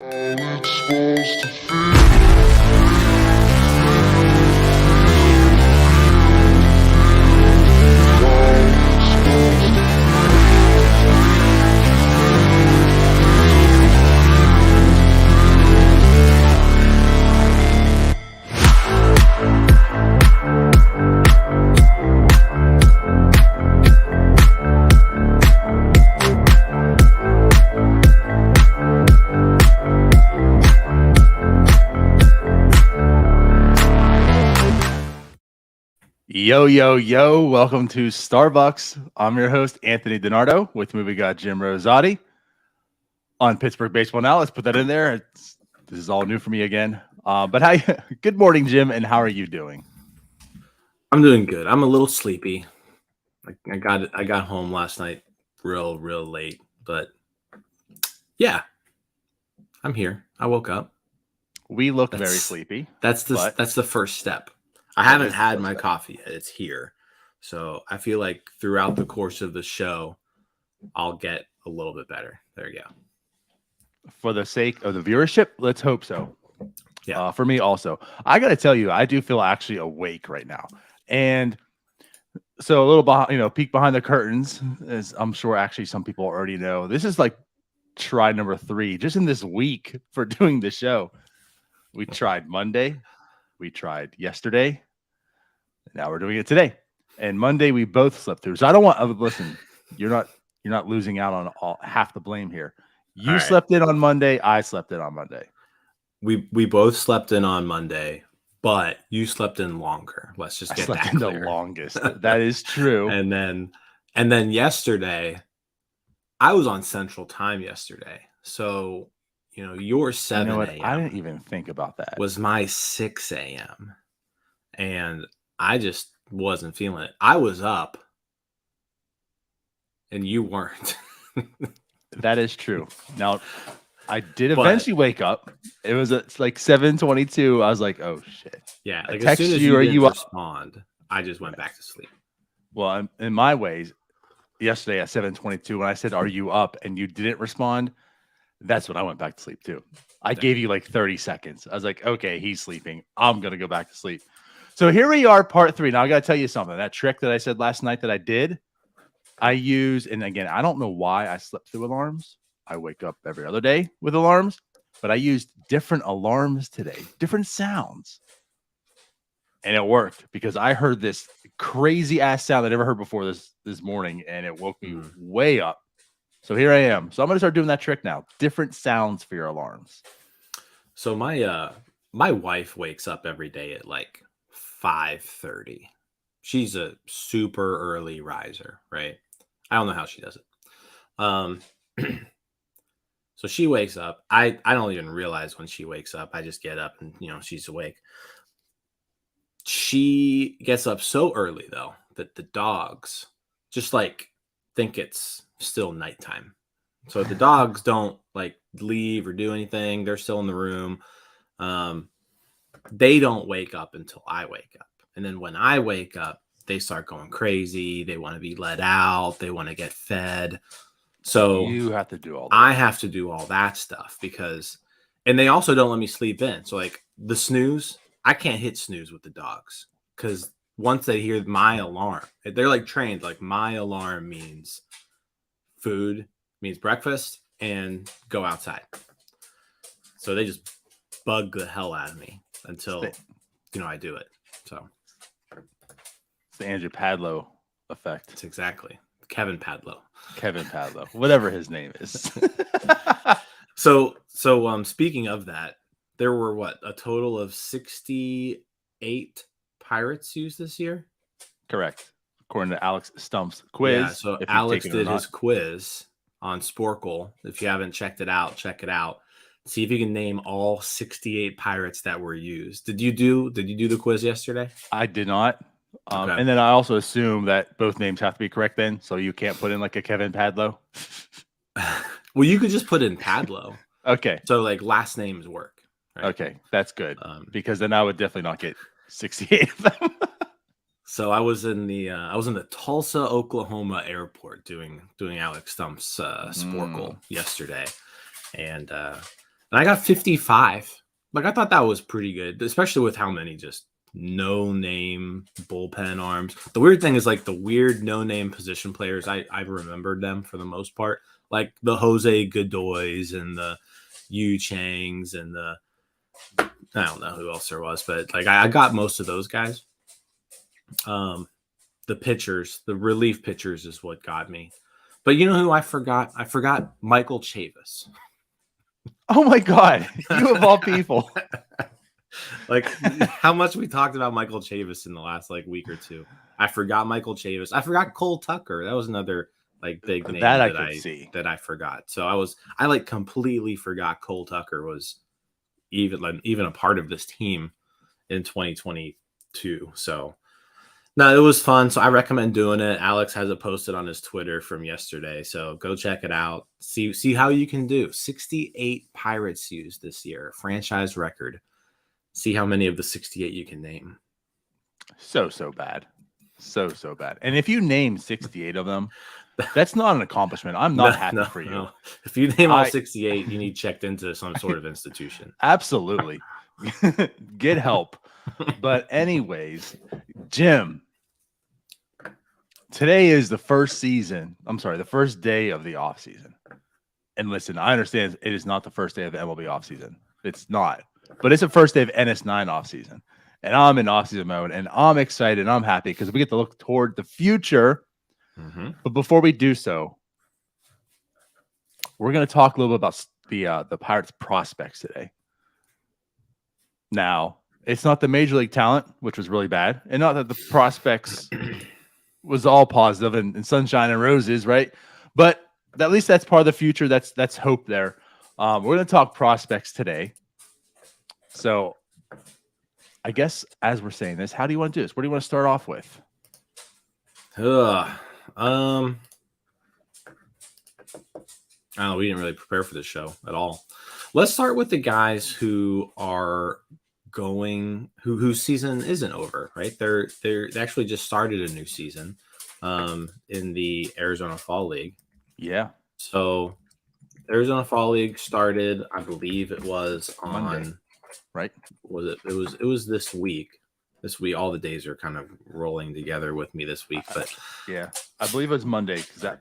It's supposed to feel. Yo, yo, yo, welcome to Starbucs. I'm your host, Anthony DiNardo. With me, we got Jim Rosati on Pittsburgh Baseball Now. Let's put that in there. This is all new for me again. Good morning, Jim, and how are you doing? I'm doing good. I'm a little sleepy. I got home last night real late, but yeah, I'm here. I woke up. We look very sleepy. That's the first step. I haven't had my coffee yet. It's here. So I feel like throughout the course of the show, I'll get a little bit better. There you go. For the sake of the viewership, let's hope so. Yeah. For me also. I got to tell you, I do feel actually awake right now. And so a little behind, peek behind the curtains, as I'm sure actually some people already know. This is like try number 3 just in this week for doing the show. We tried Monday, we tried yesterday, now we're doing it today. And Monday we both slept through. So I don't want listen, you're not losing out on half the blame here. You slept in on Monday, I slept in on Monday. We both slept in on Monday, but you slept in longer. Let's just get that clear. The longest. That is true. And then yesterday, I was on Central Time yesterday. So, your 7 a.m. I didn't even think about that. Was my 6 a.m. And I just wasn't feeling it. I was up and you weren't. That is true. Now, I did eventually wake up. It was at like 7:22. I was like, "Oh shit!" Yeah, like as soon as you didn't respond, I just went back to sleep. Well, in my ways, yesterday at 7:22, when I said, "Are you up?" and you didn't respond, that's when I went back to sleep too. I gave you like 30 seconds. I was like, "Okay, he's sleeping. I'm gonna go back to sleep." So here we are, part 3. Now I gotta tell you something. That trick that I said last night that I did, I use, and again, I don't know why I slept through alarms. I wake up every other day with alarms, but I used different alarms today, different sounds. And it worked because I heard this crazy ass sound I never heard before this morning, and it woke me way up. So here I am. So I'm gonna start doing that trick now. Different sounds for your alarms. So my wife wakes up every day at like 5:30. She's a super early riser, right? I don't know how she does it. So she wakes up. I don't even realize when she wakes up. I just get up and, she's awake. She gets up so early, though, that the dogs just like think it's still nighttime. So the dogs don't like leave or do anything. They're still in the room. They don't wake up until I wake up. And then when I wake up, they start going crazy. They want to be let out. They want to get fed. So you have to do all that. I have to do all that stuff and they also don't let me sleep in. So like the snooze, I can't hit snooze with the dogs because once they hear my alarm, they're like trained. Like my alarm means food, means breakfast, and go outside. So they just bug the hell out of me until I do it. So it's the Andrew Padlow effect. It's exactly Kevin Padlow, whatever his name is. So speaking of that, there were a total of 68 Pirates used this year? Correct. According to Alex Stump's quiz. Yeah, so Alex did his quiz on Sporkle. If you haven't checked it out, check it out. See if you can name all 68 Pirates that were used. Did you do the quiz yesterday? I did not. Okay. And then I also assume that both names have to be correct then, so you can't put in like a Kevin Padlow. Well, you could just put in Padlow. Okay. So like last names work. Right? Okay, that's good because then I would definitely not get 68 of them. So I was in the Tulsa, Oklahoma airport doing Alex Stump's Sporkle yesterday, and And I got 55. Like, I thought that was pretty good, especially with how many just no-name bullpen arms. The weird thing is, like, the weird no-name position players, I remembered them for the most part. Like the Jose Godoys and the Yu Changs and I don't know who else there was, but like I got most of those guys. The pitchers, the relief pitchers is what got me. But you know who I forgot? I forgot Michael Chavis. Oh my God. You of all people. Like how much we talked about Michael Chavis in the last like week or two. I forgot Michael Chavis. I forgot Cole Tucker. That was another like big name That I could see. that I forgot. So I like completely forgot Cole Tucker was even a part of this team in 2022. So no, it was fun. So I recommend doing it. Alex has it posted on his Twitter from yesterday. So go check it out. See how you can do. 68 Pirates used this year, franchise record. See how many of the 68 you can name. So bad. So bad. And if you name 68 of them, that's not an accomplishment. I'm not happy for you. No. If you name all 68, you need checked into some sort of institution. Absolutely. Get help. But anyways, Jim, today is the first day of the off season. And listen, I understand it is not the first day of the MLB off season. It's not. But it's the first day of NS9 off season. And I'm in off season mode and I'm excited and I'm happy because we get to look toward the future. Mm-hmm. But before we do so, we're going to talk a little bit about the Pirates prospects today. Now, it's not the major league talent, which was really bad, and not that the prospects was all positive and sunshine and roses, right? But at least that's part of the future. That's hope there. We're going to talk prospects today. So I guess as we're saying this, how do you want to do this? What do you want to start off with? We didn't really prepare for this show at all. Let's start with the guys who are whose season isn't over, right? They actually just started a new season in the Arizona Fall League. Yeah. So Arizona Fall League started, I believe it was on Monday, right? It was this week. This week, all the days are kind of rolling together with me this week, but yeah, I believe it was Monday because that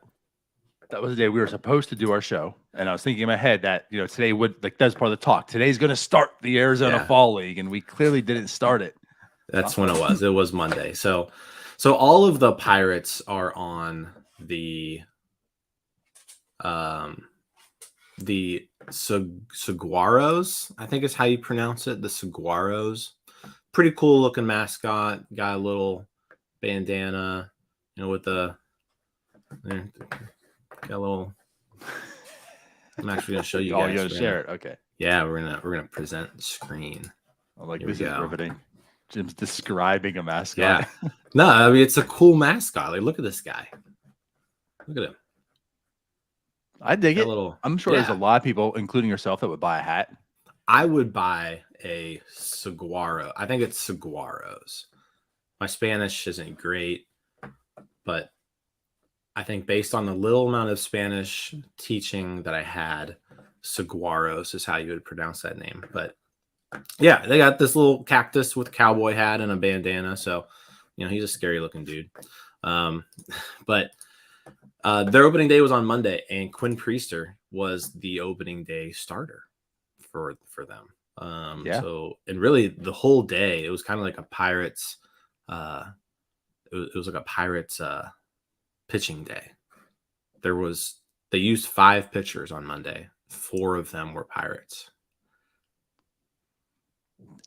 was the day we were supposed to do our show, and I was thinking in my head that today that's part of the talk. Today's going to start the Arizona Fall League, and we clearly didn't start it. That's when it was. It was Monday. So all of the Pirates are on the Saguaros, I think is how you pronounce it. The Saguaros, pretty cool looking mascot. Got a little bandana, with the. Got a little. I'm actually gonna show you guys. Oh, you're gonna share it, okay? Yeah, we're gonna present the screen. This is riveting. Jim's describing a mascot. Yeah, no, I mean it's a cool mascot. Like, look at this guy. Look at him. I dig it. I'm sure there's a lot of people, including yourself, that would buy a hat. I would buy a saguaro. I think it's saguaros. My Spanish isn't great, but I think based on the little amount of Spanish teaching that I had, saguaros is how you would pronounce that name. But yeah, they got this little cactus with a cowboy hat and a bandana. So, he's a scary looking dude. But their opening day was on Monday, and Quinn Priester was the opening day starter for them. So, and really the whole day, it was kind of like a Pirates. It was like a Pirates pitching day. They used 5 pitchers on Monday. 4 of them were Pirates.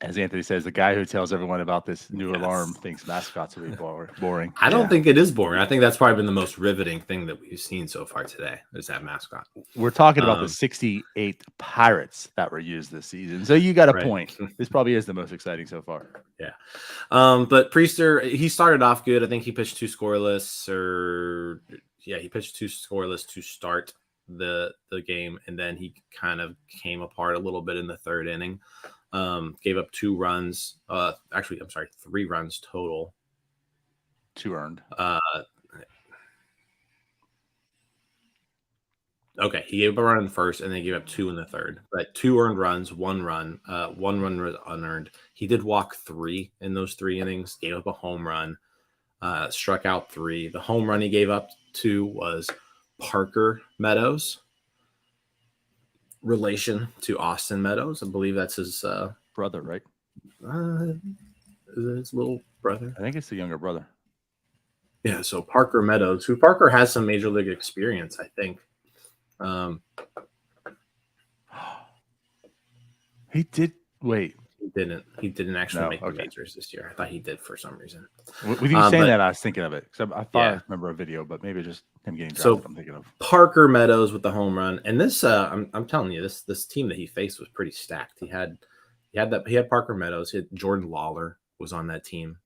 As Anthony says, the guy who tells everyone about this new alarm thinks mascots will be boring. I don't think it is boring. I think that's probably been the most riveting thing that we've seen so far today is that mascot. We're talking about the 68 Pirates that were used this season. So you got a point. This probably is the most exciting so far. Yeah. But Priester, he started off good. I think he pitched 2 scoreless he pitched 2 scoreless to start the game. And then he kind of came apart a little bit in the 3rd inning. Gave up 2 runs. 3 runs total. 2 earned. Okay, he gave up a run in the first, and then gave up 2 in the third. But 2 earned runs, 1 run was unearned. He did walk 3 in those 3 innings, gave up a home run, struck out 3. The home run he gave up to was Parker Meadows, relation to Austin Meadows. I believe that's his Brother, right? his little brother. I think it's the younger brother. Yeah, so Parker Meadows, who Parker has some major league experience, I think. He did. Wait, He didn't actually No, make okay. the majors this year. I thought he did for some reason. with you saying but- that, I was thinking of it because I thought Yeah. I remember a video, but maybe just him getting So- drafted. I'm thinking of. Parker Meadows with the home run, and this I'm telling you, this team that he faced was pretty stacked. He had Parker Meadows. He had Jordan Lawler was on that team.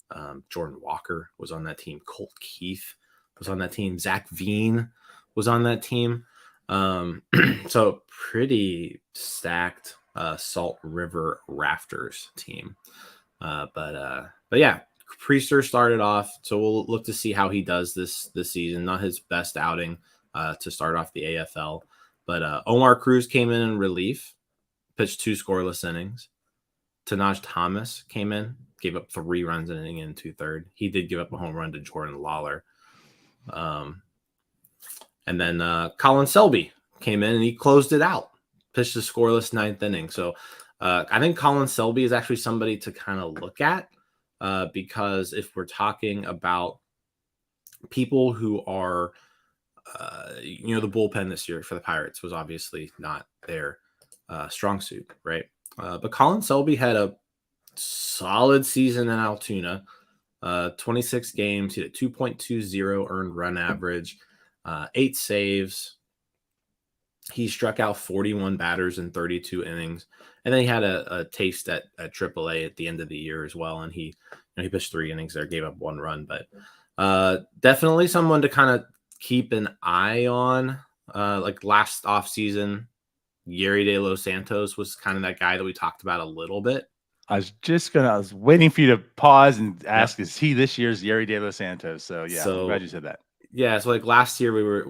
Jordan Walker was on that team. Colt Keith was on that team. Zach Veen was on that team. So pretty stacked Salt River Rafters team. But yeah, Priester started off, so we'll look to see how he does this season. Not his best outing to start off the AFL, but Omar Cruz came in relief, pitched 2 scoreless innings. Tanaj Thomas came in, gave up 3 runs an inning in 2/3. He did give up a home run to Jordan Lawler. And then Colin Selby came in and he closed it out, pitched a scoreless 9th inning. So I think Colin Selby is actually somebody to kind of look at because if we're talking about people who are, the bullpen this year for the Pirates was obviously not their strong suit, right? But Colin Selby had a solid season in Altoona, 26 games. He had a 2.20 earned run average, 8 saves. He struck out 41 batters in 32 innings. And then he had a taste at AAA at the end of the year as well. And he pitched 3 innings there, gave up 1 run. But definitely someone to kind of keep an eye on. Like last offseason, Yeri De Los Santos was kind of that guy that we talked about a little bit. I was waiting for you to pause and ask, is he this year's Yeri De Los Santos? So yeah, I'm glad you said that. Yeah, so like last year we were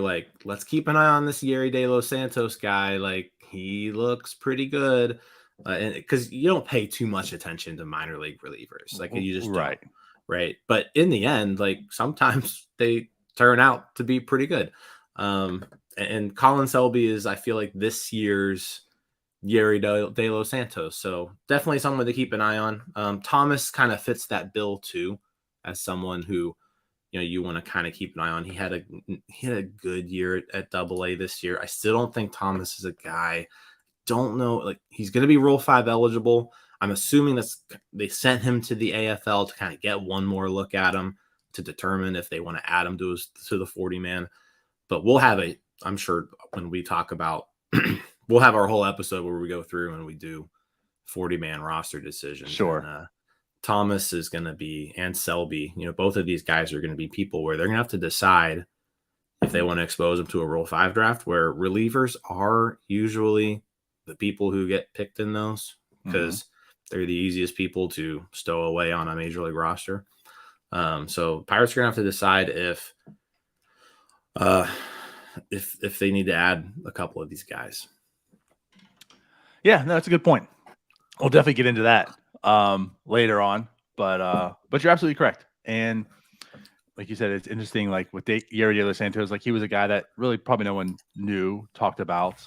like, let's keep an eye on this Yeri De Los Santos guy. Like he looks pretty good, and because you don't pay too much attention to minor league relievers, like you just don't, right. But in the end, like sometimes they turn out to be pretty good. And Colin Selby is, I feel like, this year's Yeri De Los Santos. So definitely someone to keep an eye on. Thomas kind of fits that bill too, as someone who, you want to kind of keep an eye on. He had a good year at AA this year. I still don't think Thomas is a guy. Don't know, like he's going to be Rule 5 eligible. I'm assuming they sent him to the AFL to kind of get one more look at him to determine if they want to add him to the 40 man. But we'll have I'm sure when we talk about, we'll have our whole episode where we go through and we do 40 man roster decisions. Sure. And, Thomas is going to be, and Selby, both of these guys are going to be people where they're going to have to decide if they want to expose them to a Rule 5 draft, where relievers are usually the people who get picked in those because they're the easiest people to stow away on a major league roster. So Pirates are going to have to decide if they need to add a couple of these guys. Yeah, no, that's a good point. We'll definitely get into that later on, but you're absolutely correct. And like you said, it's interesting. Like with Yeri De Los Santos, like he was a guy that really probably no one knew, talked about,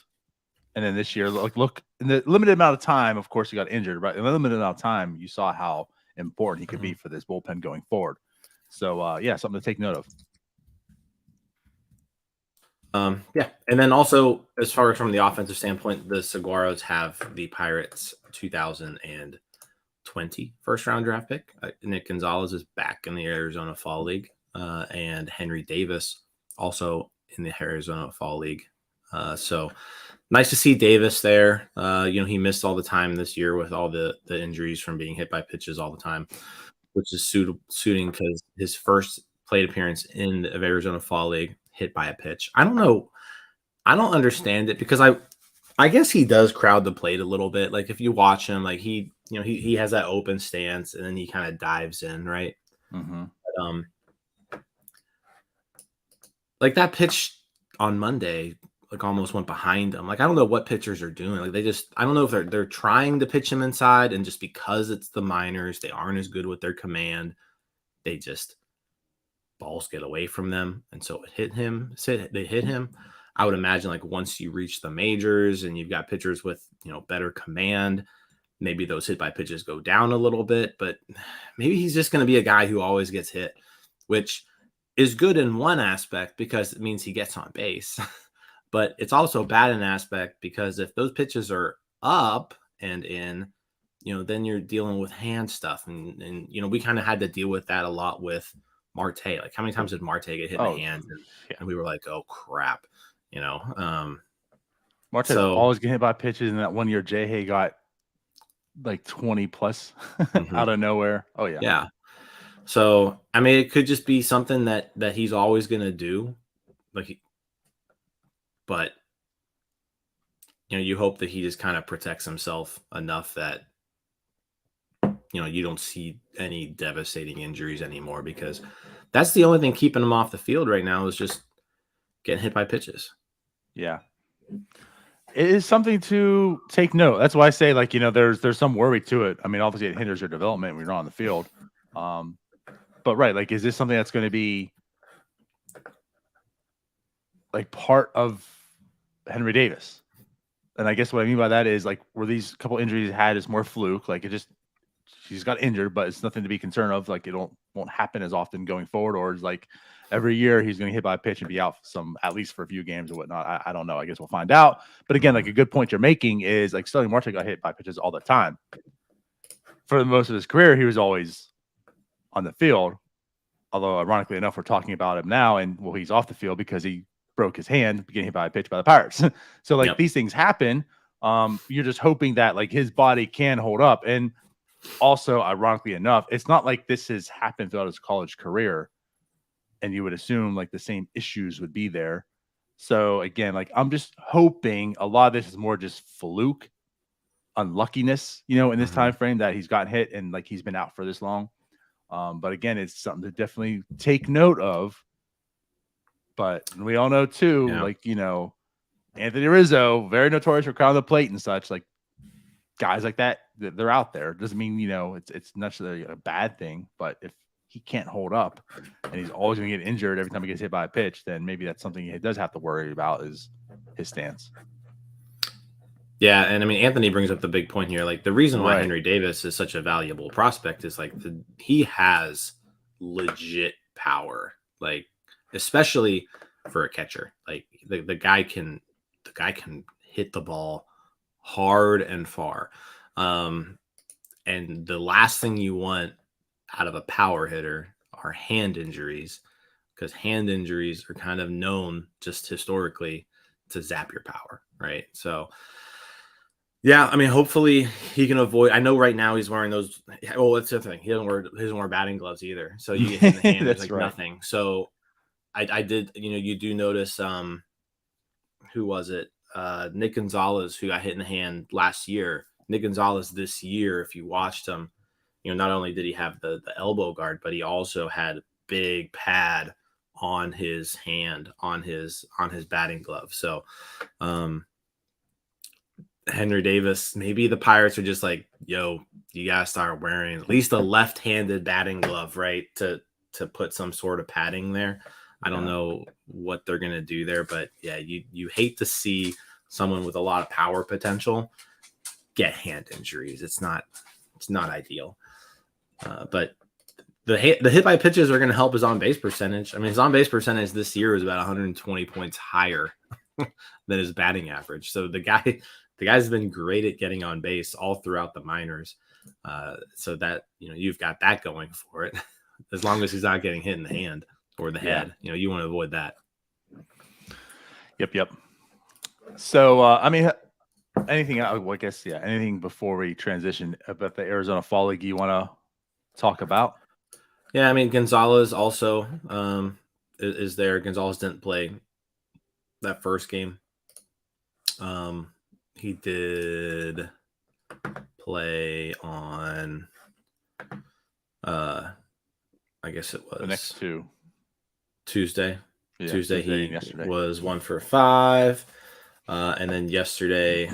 and then this year, look in the limited amount of time. Of course, he got injured, but in the limited amount of time, you saw how important he could be for this bullpen going forward. So yeah, something to take note of. Yeah, and then also as far as from the offensive standpoint, the Saguaros have the Pirates 2020 first round draft pick. Nick Gonzalez is back in the Arizona Fall League, and Henry Davis also in the Arizona Fall League. So nice to see Davis there. He missed all the time this year with all the injuries from being hit by pitches all the time, which is suiting because his first plate appearance in the Arizona Fall League hit by a pitch. I don't know. I don't understand it because I guess he does crowd the plate a little bit. Like if you watch him, like he has that open stance and then he kind of dives in, right? Mm-hmm. Like that pitch, on Monday, like almost went behind him. Like I don't know what pitchers are doing. Like I don't know if they're trying to pitch him inside, and just because it's the minors, they aren't as good with their command. They just balls get away from them, and so it hit him. They hit him. I would imagine like once you reach the majors and you've got pitchers with better command, maybe those hit by pitches go down a little bit. But maybe he's just going to be a guy who always gets hit, which is good in one aspect because it means he gets on base. But it's also bad in aspect because if those pitches are up and in, then you're dealing with hand stuff. And we kind of had to deal with that a lot with Marte. Like how many times did Marte get hit in the hands? And we were like, oh crap, Marte's so always getting hit by pitches. And that 1 year J-Hay got like 20 plus out of nowhere. Oh yeah. Yeah. So, I mean, it could just be something that he's always going to do. But you hope that he just kind of protects himself enough that, you don't see any devastating injuries anymore, because that's the only thing keeping him off the field right now is just getting hit by pitches. Yeah. It is something to take note. That's why I say, like, there's some worry to it. I mean, obviously it hinders your development when you're not on the field. But right, like, is this something that's going to be like part of Henry Davis? And I guess what I mean by that is, like, were these couple injuries he had is more fluke? Like, she's got injured, but it's nothing to be concerned of. Like, it won't happen as often going forward, or is like every year he's going to hit by a pitch and be out at least for a few games or whatnot. I don't know. I guess we'll find out. But again, like, a good point you're making is, like, Starling Marte got hit by pitches all the time. For most of his career, he was always on the field. Although, ironically enough, we're talking about him now, and he's off the field because he broke his hand getting hit by a pitch by the Pirates. So, like, these things happen. You're just hoping that, like, his body can hold up. And also, ironically enough, it's not like this has happened throughout his college career, and you would assume like the same issues would be there. So again, like, I'm just hoping a lot of this is more just fluke, unluckiness, in this time frame that he's gotten hit and like he's been out for this long. But again, it's something to definitely take note of. But we all know too, like, Anthony Rizzo, very notorious for crowding the plate and such. Like, guys like that, they're out there. Doesn't mean it's necessarily a bad thing, but if he can't hold up and he's always going to get injured every time he gets hit by a pitch, then maybe that's something he does have to worry about, is his stance. Yeah, and I mean, Anthony brings up the big point here. Like, the reason why Henry Davis is such a valuable prospect is like he has legit power, like especially for a catcher. Like the guy can hit the ball hard and far. And the last thing you want out of a power hitter are hand injuries, because hand injuries are kind of known just historically to zap your power, right? So yeah, I mean, hopefully he can avoid. I know right now he's wearing those. Well, that's the thing. He doesn't wear batting gloves either. So you get hit in the hand, there's like nothing. So I did, you do notice, who was it? Nick Gonzalez, who got hit in the hand last year. Nick Gonzalez this year, if you watched him, not only did he have the elbow guard, but he also had a big pad on his hand, on his batting glove. So, Henry Davis, maybe the Pirates are just like, yo, you gotta start wearing at least a left-handed batting glove, right? To put some sort of padding there. I don't know what they're gonna do there, but yeah, you hate to see someone with a lot of power potential get hand injuries. It's not ideal. But the hit by pitches are going to help his on base percentage. I mean, his on base percentage this year is about 120 points higher than his batting average. So the guy's been great at getting on base all throughout the minors. So that, you've got that going for it. As long as he's not getting hit in the hand or the head, you want to avoid that. Yep. So, I mean, anything, I guess, anything before we transition about the Arizona Fall League you want to talk about? Yeah, I mean, Gonzalez also is there. Gonzalez didn't play that first game. He did play on, I guess it was the next two. Tuesday. Yeah, Tuesday Tuesday he and yesterday. was 1 for 5. And then yesterday,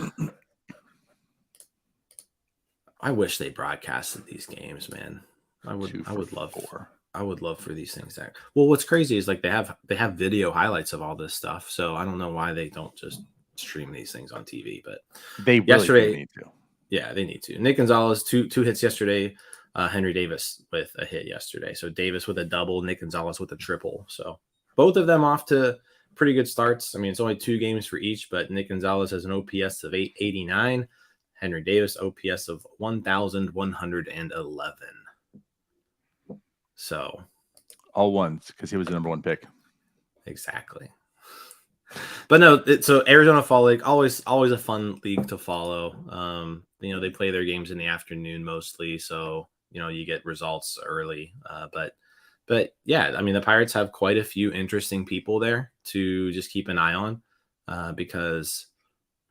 I wish they broadcasted these games, man. I would love 4. I would love for these things to. Well, what's crazy is like they have video highlights of all this stuff. So I don't know why they don't just stream these things on TV. But They really yesterday, do need to. yeah, they need to. Nick Gonzalez two hits yesterday. Henry Davis with a hit yesterday. So Davis with a double, Nick Gonzalez with a triple. So both of them off to pretty good starts. I mean, it's only 2 games for each, but Nick Gonzalez has an OPS of 889. Henry Davis OPS of 1,111. So All ones because he was the number 1 pick. exactly. But no, so Arizona Fall League, always a fun league to follow. They play their games in the afternoon mostly, so you get results early. But yeah, I mean the Pirates have quite a few interesting people there to just keep an eye on, because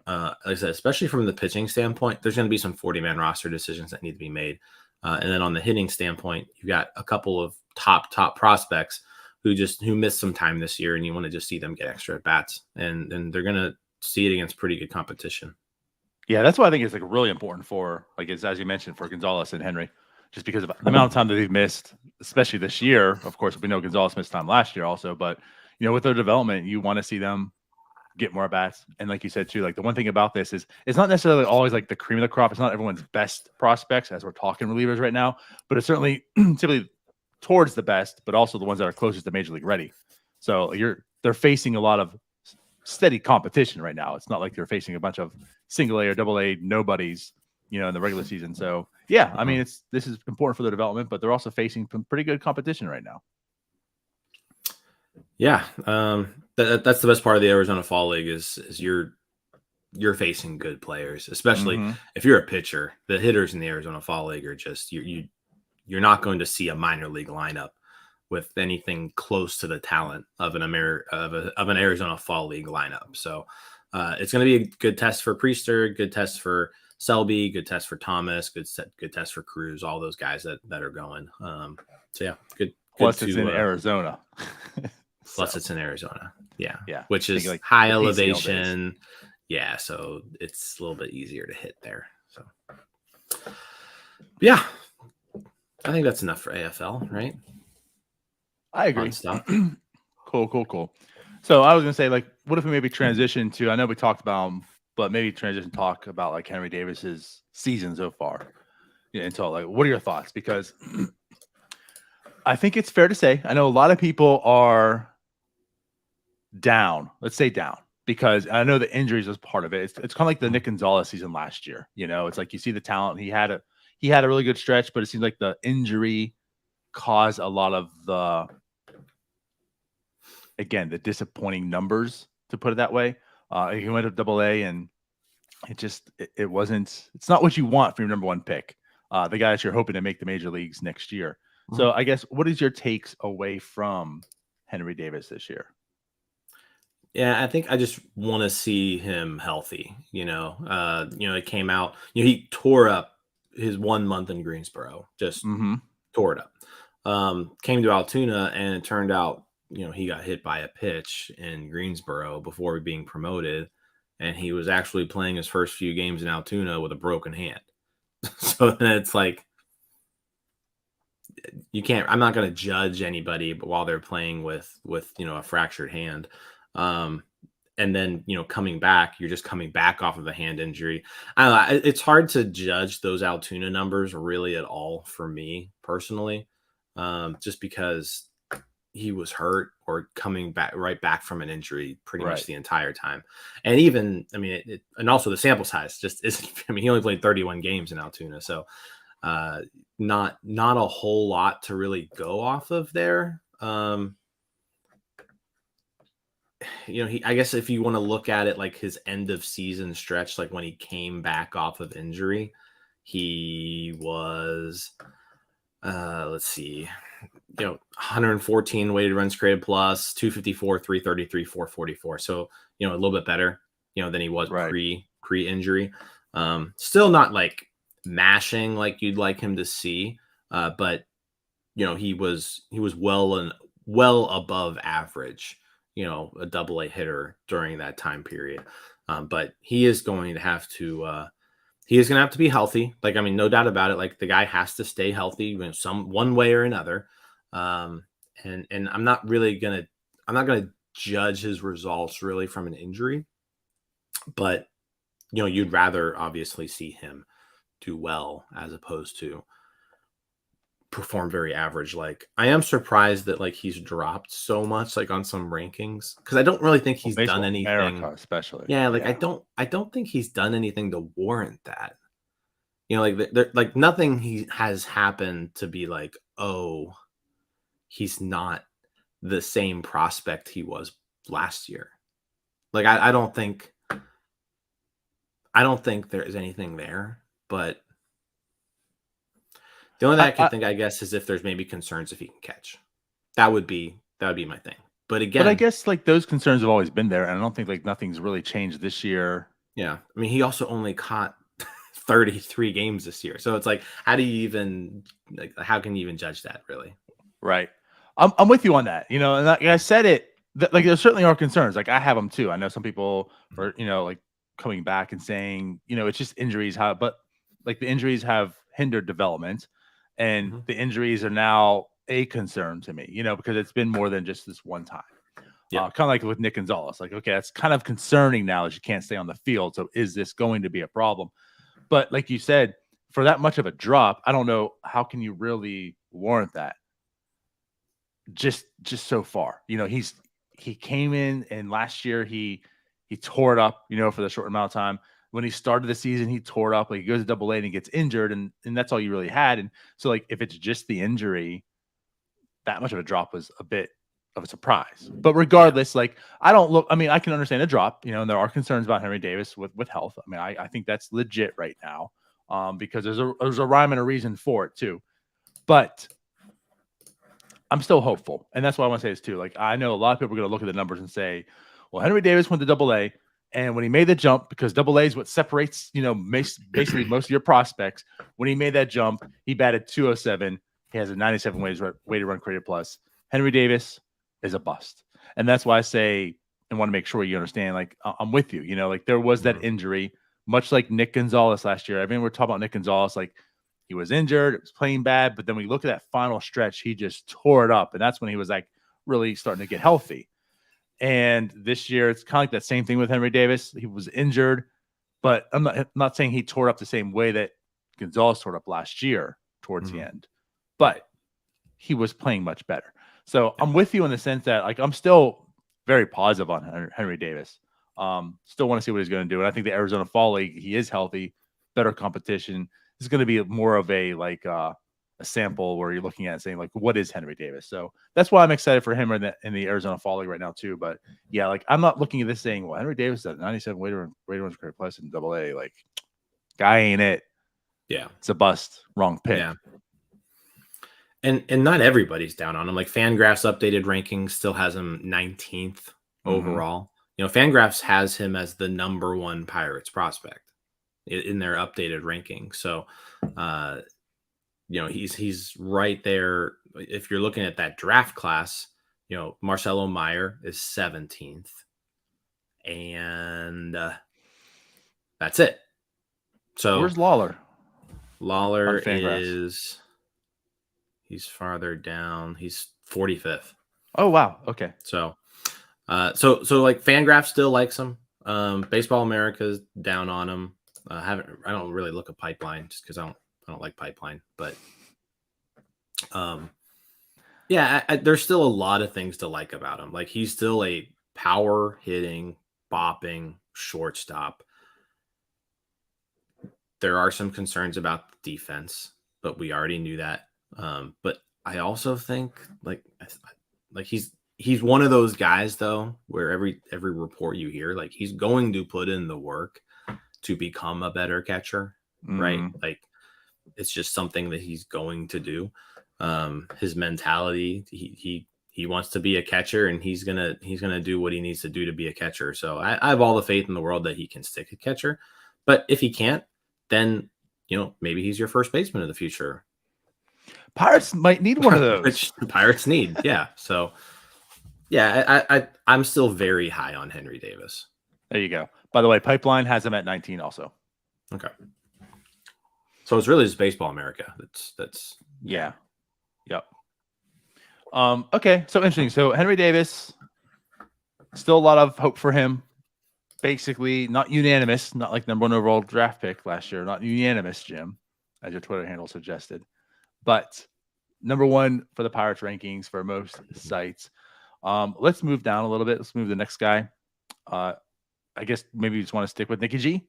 like I said, especially from the pitching standpoint, there's going to be some 40-man roster decisions that need to be made. And then on the hitting standpoint, you've got a couple of top prospects who missed some time this year, and you want to just see them get extra at bats, and they're going to see it against pretty good competition. Yeah, that's why I think it's like really important for, like, as you mentioned, for Gonzalez and Henry, just because of the amount of time that they've missed, especially this year. Of course, we know Gonzalez missed time last year also, but with their development, you want to see them get more bats. And like you said too, like the one thing about this is it's not necessarily always like the cream of the crop. It's not everyone's best prospects as we're talking relievers right now, but it's certainly typically towards the best, but also the ones that are closest to major league ready. So they're facing a lot of steady competition right now. It's not like they're facing a bunch of single A or double A nobodies, in the regular season. So yeah, I mean, this is important for their development, but they're also facing some pretty good competition right now. Yeah, that's the best part of the Arizona Fall League is you're facing good players, especially if you're a pitcher. The hitters in the Arizona Fall League are just you're not going to see a minor league lineup with anything close to the talent of an Arizona Fall League lineup. So it's going to be a good test for Priester, good test for Selby, good test for Thomas, good test for Cruz, all those guys that are going. So yeah, good. Plus, it's in Arizona. Plus, it's in Arizona. Yeah. Which is like high elevation. Yeah. So it's a little bit easier to hit there. So, yeah. I think that's enough for AFL, right? I agree. Cool. So I was going to say, like, what if we maybe transition to, I know we talked about them, but maybe talk about like Henry Davis's season so far. Yeah. Until like, what are your thoughts? Because I think it's fair to say, I know a lot of people are down. Let's say down, because I know the injuries was part of it. It's kind of like the Nick Gonzalez season last year. It's like you see the talent. He had a really good stretch, but it seems like the injury caused a lot of the disappointing numbers, to put it that way. He went to double A, and it's not what you want from your number 1 pick. The guy that you're hoping to make the major leagues next year. So I guess, what is your takes away from Henry Davis this year? Yeah, I think I just want to see him healthy. It came out, he tore up his 1 month in Greensboro, just tore it up. Came to Altoona, and it turned out, he got hit by a pitch in Greensboro before being promoted, and he was actually playing his first few games in Altoona with a broken hand. So then it's like, I'm not going to judge anybody, but while they're playing with a fractured hand, and then coming back, you're just coming back off of a hand injury. I don't know, it's hard to judge those Altoona numbers really at all for me personally, just because he was hurt or coming back from an injury pretty much the entire time. And even, I mean, and also the sample size just isn't, I mean, he only played 31 games in Altoona. So, not a whole lot to really go off of there. I guess if you want to look at it like his end of season stretch, like when he came back off of injury, he was, let's see, 114 weighted runs created plus, 254, 333, 444. So, a little bit better, than he was pre-injury. Still not like mashing like you'd like him to see, but he was well above average, a double A hitter during that time period. But he is going to have to be healthy. Like, I mean, no doubt about it. Like, the guy has to stay healthy in one way or another. And I'm not gonna judge his results really from an injury, but you'd rather obviously see him do well as opposed to perform very average. Like, I am surprised that like he's dropped so much like on some rankings, because I don't really think he's done Baseball anything. America, especially. Yeah, like I don't think he's done anything to warrant that. Like nothing he has happened to be like, oh, he's not the same prospect he was last year. Like I don't think there is anything there, but the only thing I can think, I guess, is if there's maybe concerns if he can catch. That would be my thing. But again, I guess like those concerns have always been there, and I don't think like nothing's really changed this year. Yeah, I mean, he also only caught 33 games this year, so it's like, how can you even judge that, really? Right. I'm with you on that. And like I said it. Like there certainly are concerns. Like I have them too. I know some people are like coming back and saying it's just injuries. But like the injuries have hindered development, and the injuries are now a concern to me. Because it's been more than just this one time. Yeah. Kind of like with Nick Gonzalez. Like, okay, that's kind of concerning now that you can't stay on the field. So is this going to be a problem? But like you said, for that much of a drop, I don't know how can you really warrant that. Just so far, he came in, and last year he tore it up, for the short amount of time. When he started the season, he tore it up. Like, he goes to Double A and he gets injured, and that's all you really had. And so, like, if it's just the injury, that much of a drop was a bit of a surprise. But regardless, like, I can understand a drop, and there are concerns about Henry Davis with health. I mean, I think that's legit right now, because there's a rhyme and a reason for it too. But I'm still hopeful. And that's why I want to say this too. Like, I know a lot of people are going to look at the numbers and say, well, Henry Davis went to Double A, and when he made the jump, because Double A is what separates, basically most of your prospects. When he made that jump, he batted .207. He has a 97 weighted run created plus. Henry Davis is a bust. And that's why I say, and want to make sure you understand, like, I'm with you. Like, there was that injury, much like Nick Gonzalez last year. I mean, we're talking about Nick Gonzalez, like, he was injured, it was playing bad, but then when you look at that final stretch, he just tore it up. And that's when he was like really starting to get healthy. And this year, it's kind of like that same thing with Henry Davis. He was injured, but I'm not saying he tore it up the same way that Gonzalez tore it up last year towards the end, but he was playing much better. So I'm with you in the sense that, like, I'm still very positive on Henry Davis. Still want to see what he's going to do. And I think the Arizona Fall League, he is healthy, better competition. It's going to be more of a sample where you're looking at it saying, like, what is Henry Davis? So that's why I'm excited for him in the Arizona Fall League right now too. But yeah, like, I'm not looking at this saying, well, Henry Davis at 97 weighted runs created plus in Double A. Like, guy ain't it. Yeah, it's a bust. Wrong pick. Yeah, and not everybody's down on him. Like, Fangraphs updated rankings still has him 19th overall. Fangraphs has him as the #1 Pirates prospect in their updated ranking. So, he's right there. If you're looking at that draft class, Marcelo Meyer is 17th, and that's it. So where's Lawler? Lawler he's farther down. He's 45th. Oh, wow. Okay. So like, Fangraphs still likes him. Baseball America's down on him. I don't really look at Pipeline just because I don't like Pipeline, but there's still a lot of things to like about him. Like, he's still a power hitting, bopping shortstop. There are some concerns about the defense, but we already knew that. But I also think like he's one of those guys though, where every report you hear, like, he's going to put in the work to become a better catcher, right? Like, it's just something that he's going to do. His mentality, he wants to be a catcher, and he's gonna do what he needs to do to be a catcher. So I have all the faith in the world that he can stick a catcher. But if he can't, then maybe he's your first baseman of the future. Pirates might need one of those. Which the Pirates need, yeah. So Yeah, I'm still very high on Henry Davis. There you go. By the way, Pipeline has him at 19 also. Okay. So it's really just Baseball America. That's Yeah. Yep. Okay, so interesting. So Henry Davis, still a lot of hope for him. Basically, not unanimous, not like number one overall draft pick last year, not unanimous, Jim, as your Twitter handle suggested, but number one for the Pirates rankings for most sites. Let's move down a little bit. Let's move to the next guy. I guess maybe you just want to stick with Nicky G,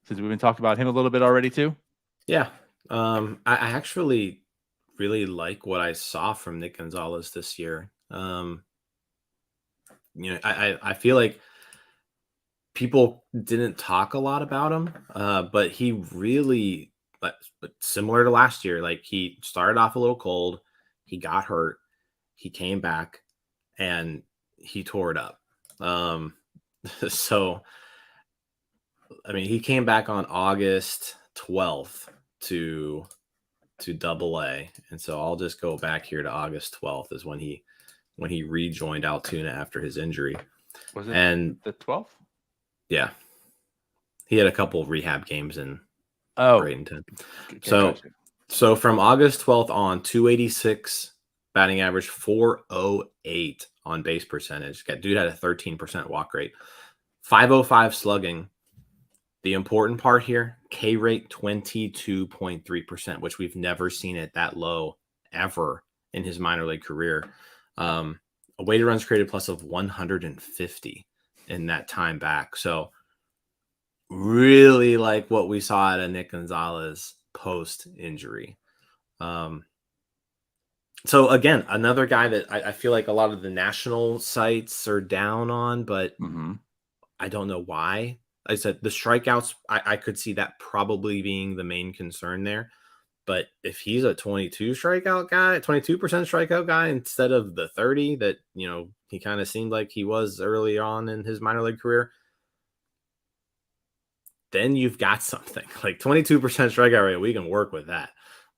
since we've been talking about him a little bit already too. Yeah. I actually really like what I saw from Nick Gonzalez this year. I feel like people didn't talk a lot about him, but he really, but similar to last year, like he started off a little cold, he got hurt, he came back, and he tore it up. So, I mean, he came back on August 12th to Double A, and so I'll just go back here to August 12th is when he rejoined Altoona after his injury. Was it And the 12th? yeah, he had a couple of rehab games in Bradenton. Okay, So from August 12th on, 286 batting average, 408 on base percentage. Dude had a 13% walk rate, 505 slugging. The important part here, K rate 22.3%, which we've never seen it that low ever in his minor league career. A weighted runs created plus of 150 in that time back. So really like what we saw out of Nick Gonzalez post injury. So again, another guy that I feel like a lot of the national sites are down on, but I don't know why. Like I said, the strikeouts, I could see that probably being the main concern there. But if he's a 22 strikeout guy, 22% strikeout guy instead of the 30 that, he kind of seemed like he was early on in his minor league career, then you've got something like 22% strikeout rate. We can work with that.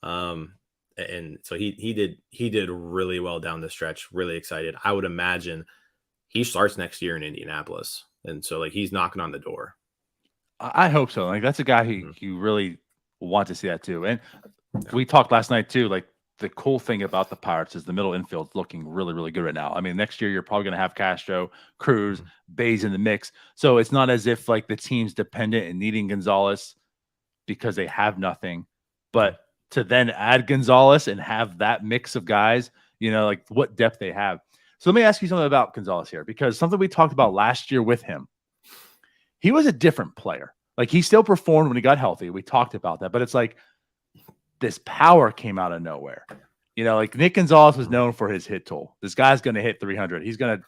And so he did really well down the stretch. Really excited. I would imagine he starts next year in Indianapolis. And so like he's knocking on the door. I hope so. Like that's a guy who you really want to see that too. And we talked last night too. Like the cool thing about the Pirates is the middle infield looking really, really good right now. I mean, next year you're probably going to have Castro, Cruz, Bays in the mix. So it's not as if like the team's dependent and needing Gonzalez because they have nothing, but to then add Gonzalez and have that mix of guys, like what depth they have. So let me ask you something about Gonzalez here, because something we talked about last year with him, he was a different player. Like he still performed when he got healthy. We talked about that, but it's like this power came out of nowhere. Like Nick Gonzalez was known for his hit tool. This guy's going to hit 300. He's going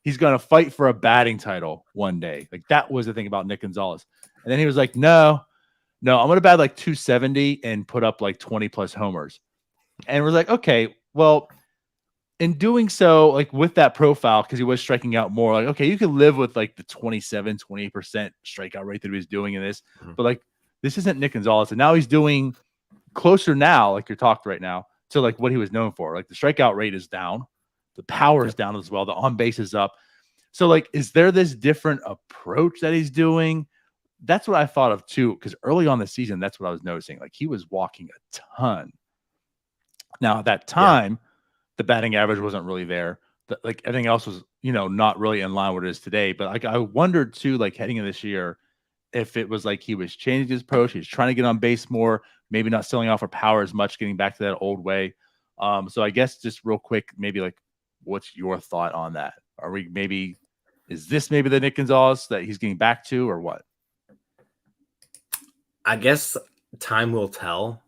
to fight for a batting title one day. Like that was the thing about Nick Gonzalez. And then he was like, no, I'm going to bat like 270 and put up like 20 plus homers. And we're like, okay, well, in doing so, like with that profile, because he was striking out more, like, okay, you could live with like the 27, 28% strikeout rate that he was doing in this, but like, this isn't Nick Gonzalez. And now he's doing closer now, like you're talking right now, to like what he was known for. Like the strikeout rate is down, the power is down as well, the on base is up. So like, is there this different approach that he's doing? That's what I thought of too, because early on the season, that's what I was noticing. Like he was walking a ton. Now at that time, the batting average wasn't really there. Like everything else was, not really in line with it is today. But like I wondered too, like heading into this year, if it was like he was changing his approach, he was trying to get on base more, maybe not selling off for power as much, getting back to that old way. So I guess just real quick, maybe like, what's your thought on that? Is this maybe the Nick Gonzalez that he's getting back to, or what? I guess time will tell.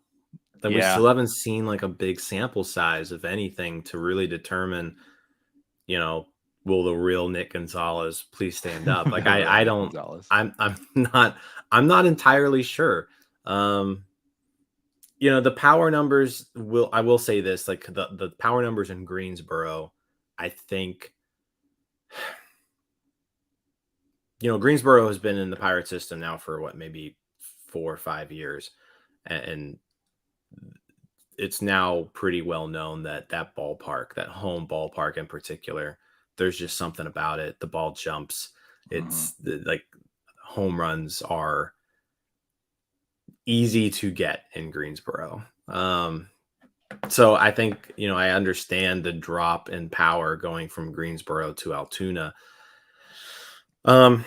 Like we still haven't seen like a big sample size of anything to really determine, will the real Nick Gonzalez please stand up? Like I don't, I'm not entirely sure. The power numbers I will say this, like the power numbers in Greensboro, I think, Greensboro has been in the Pirate system now for maybe 4 or 5 years. And it's now pretty well known that ballpark, that home ballpark in particular, there's just something about it. The ball jumps. It's like home runs are easy to get in Greensboro. So I think, I understand the drop in power going from Greensboro to Altoona. But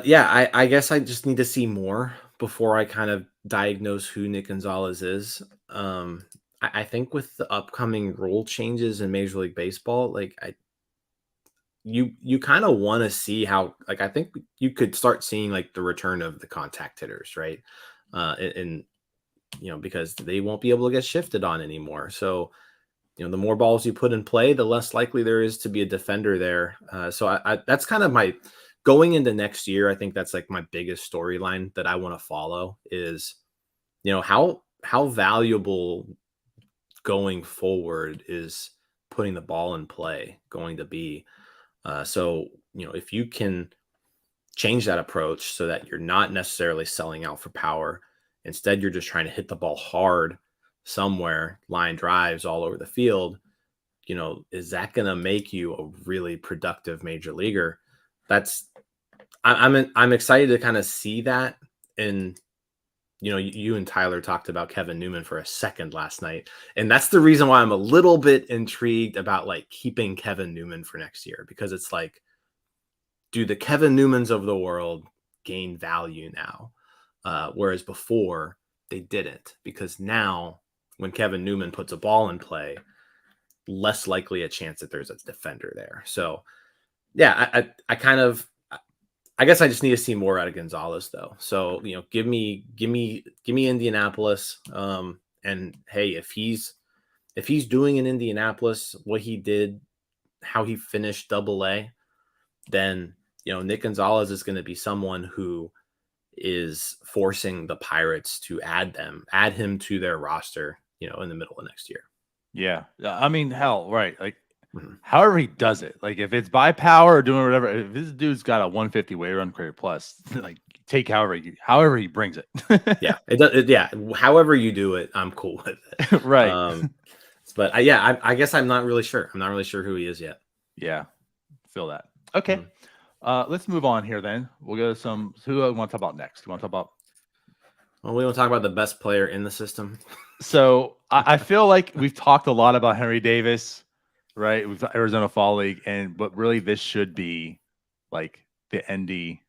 yeah, I guess I just need to see more before I kind of diagnose who Nick Gonzalez is. I think with the upcoming rule changes in Major League Baseball, like you kind of want to see how, like, I think you could start seeing like the return of the contact hitters, right? And because they won't be able to get shifted on anymore. So, the more balls you put in play, the less likely there is to be a defender there. So I that's kind of my going into next year. I think that's like my biggest storyline that I want to follow is, how valuable going forward is putting the ball in play going to be. So, if you can change that approach so that you're not necessarily selling out for power, instead you're just trying to hit the ball hard somewhere, line drives all over the field, is that going to make you a really productive major leaguer? I'm excited to kind of see that. And you and Tyler talked about Kevin Newman for a second last night, and that's the reason why I'm a little bit intrigued about like keeping Kevin Newman for next year, because it's like, do the Kevin Newmans of the world gain value now? Whereas before they didn't, because now when Kevin Newman puts a ball in play, less likely a chance that there's a defender there. So yeah, I guess I just need to see more out of Gonzalez though. So, give me Indianapolis. And hey, if he's doing in Indianapolis what he did, how he finished Double-A, then, Nick Gonzalez is going to be someone who is forcing the Pirates to add him to their roster, in the middle of next year. Yeah. I mean, hell, right. Like, however he does it, like if it's by power or doing whatever, if this dude's got a 150 weight run career plus, like take however he brings it. Yeah. It does. Yeah. However you do it, I'm cool with it. Right. But I guess I'm not really sure. I'm not really sure who he is yet. Yeah. Feel that. Okay. Let's move on here then. We'll go to who do I want to talk about next? You want to talk about? Well, we want to talk about the best player in the system. So I feel like we've talked a lot about Henry Davis, right? We've got Arizona Fall League, but really this should be like the Endy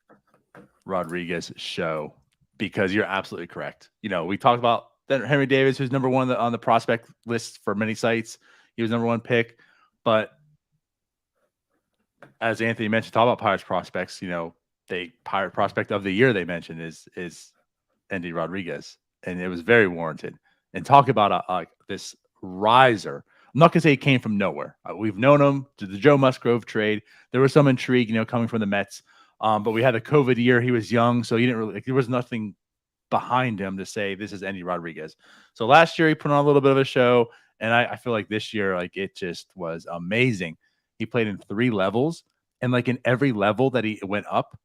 Rodriguez show, because you're absolutely correct. We talked about that Henry Davis, who's number one on the prospect list for many sites. He was number one pick, but as Anthony mentioned, talk about Pirates prospects. Pirate prospect of the year they mentioned is Endy Rodriguez, and it was very warranted. And talk about this riser. I'm not gonna say he came from nowhere. We've known him to the Joe Musgrove trade. There was some intrigue, coming from the Mets. But we had the COVID year. He was young, so he didn't really there was nothing behind him to say this is Endy Rodriguez. So last year he put on a little bit of a show, and I feel like this year, like, it just was amazing. He played in 3 levels, and like in every level that he went up,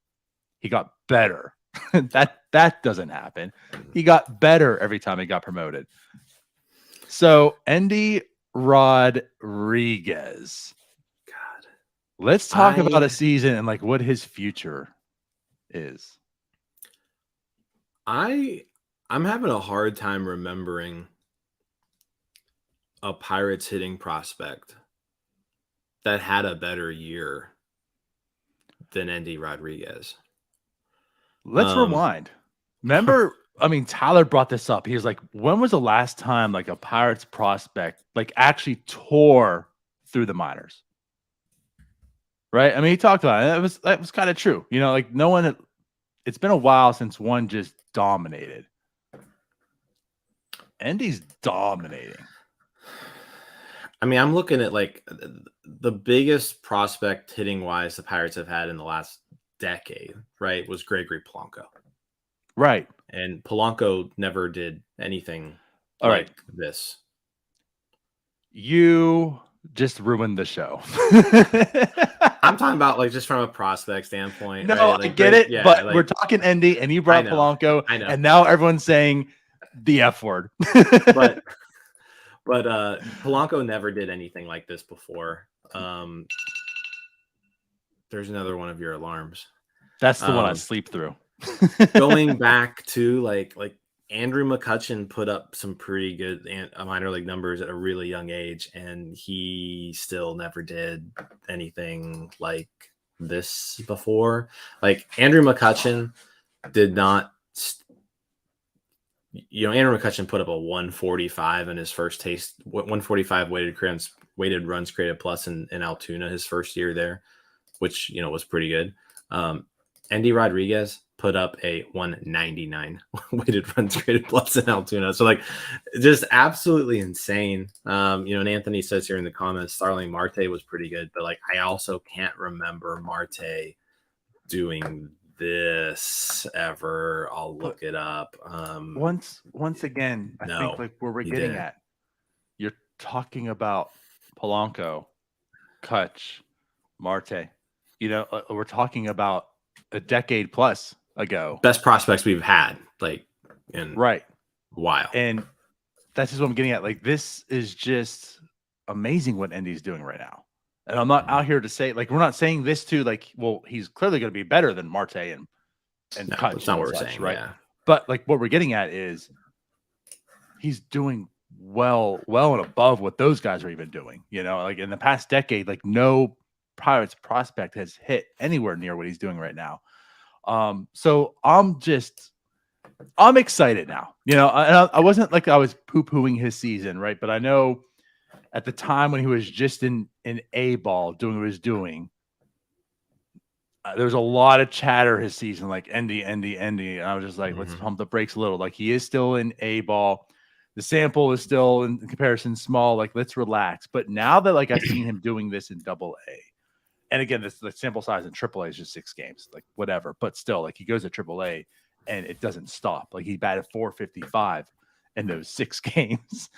he got better. that doesn't happen. He got better every time he got promoted. So Endy Rodriguez. God. Let's talk about a season and like what his future is. I'm having a hard time remembering a Pirates hitting prospect that had a better year than Endy Rodriguez. Let's rewind. Remember, Tyler brought this up. He was like, when was the last time like a Pirates prospect like actually tore through the minors? Right? He talked about it. That was kind of true. Like no one it's been a while since one just dominated. Endy's dominating. I'm looking at like the biggest prospect hitting wise the Pirates have had in the last decade, right, was Gregory Polanco. Right. And Polanco never did anything this. You just ruined the show. I'm talking about like just from a prospect standpoint. No, right? I get it, but we're talking Endy, and you brought Polanco, I know. And now everyone's saying the F word. but But Polanco never did anything like this before. There's another one of your alarms. That's the one I sleep through. Going back to like Andrew McCutchen put up some pretty good minor league numbers at a really young age, and he still never did anything like this before. Like Andrew McCutchen did not, Andrew McCutchen put up a 145 in his first taste, 145 weighted runs created plus in Altoona his first year there, which was pretty good. Andy Rodriguez put up a 199 weighted runs created plus in Altoona. So like just absolutely insane. And Anthony says here in the comments, Starling Marte was pretty good, but like I also can't remember Marte doing this ever. I'll look it up. Once again, I think like where we're getting at, you're talking about Polanco, Kutch, Marte. We're talking about a decade plus ago. Best prospects we've had, like in right. a while. And that's just what I'm getting at. Like, this is just amazing what Endy's doing right now. And I'm not out here to say, like, we're not saying this to, like, well, he's clearly going to be better than Marte and Kutch. That's not what we're such, saying, right? Yeah. But, like, what we're getting at is he's doing well and above what those guys are even doing. Like, in the past decade, like, no Pirates prospect has hit anywhere near what he's doing right now. So I'm excited now. I wasn't like I was poo-pooing his season, right? But I know at the time when he was just in A ball doing what he was doing, there was a lot of chatter his season, like Endy. And I was just like, let's pump the brakes a little. Like, he is still in A ball. The sample is still in comparison small. Like, let's relax. But now that like I've seen him doing this in Double A, and again, the sample size in AAA is just 6 games, like whatever. But still, like he goes to AAA and it doesn't stop. Like he batted 455 in those 6 games.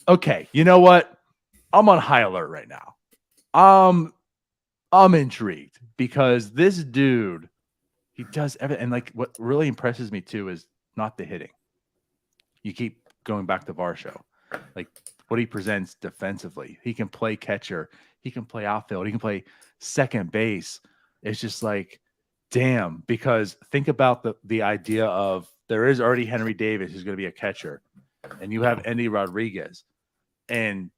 Okay, you know what? I'm on high alert right now. I'm intrigued because this dude, he does everything. And like what really impresses me too is not the hitting. You keep going back to Varsho, like what he presents defensively. He can play catcher. He can play outfield. He can play second base. It's just like, damn, because think about the idea of there is already Henry Davis who's going to be a catcher, and you have Endy Rodriguez, and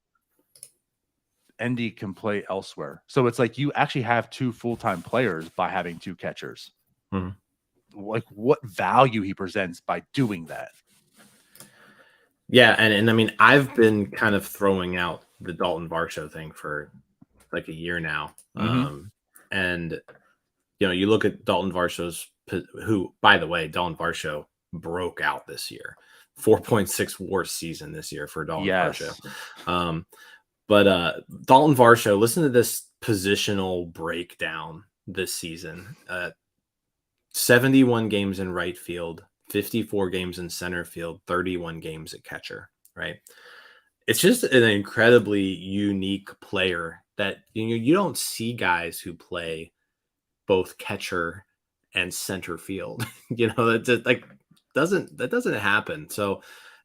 Endy can play elsewhere. So it's like you actually have 2 full-time players by having 2 catchers. Like what value he presents by doing that. Yeah, and I mean, I've been kind of throwing out the Dalton Varsho thing for like a year now. And you look at Dalton Varsho's, who, by the way, Dalton Varsho broke out this year. 4.6 WAR season this year for Dalton Varsho. But Dalton Varsho, listen to this positional breakdown this season. 71 games in right field, 54 games in center field, 31 games at catcher, right? It's just an incredibly unique player that you don't see guys who play both catcher and center field. That just like doesn't happen. So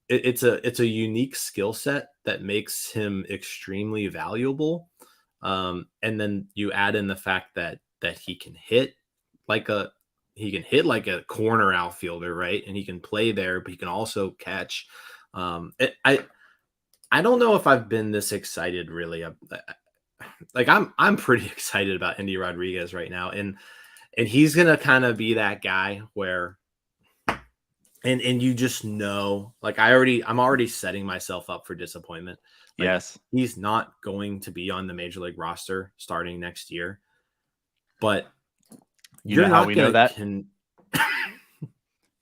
it's a unique skill set that makes him extremely valuable. And then you add in the fact that he can hit like a corner outfielder, right? And he can play there, but he can also catch. I don't know if I've been this excited really. Like I'm pretty excited about Endy Rodriguez right now, and he's gonna kind of be that guy where, and you just know, like I'm already setting myself up for disappointment. Like, yes, he's not going to be on the major league roster starting next year, but you know how we know that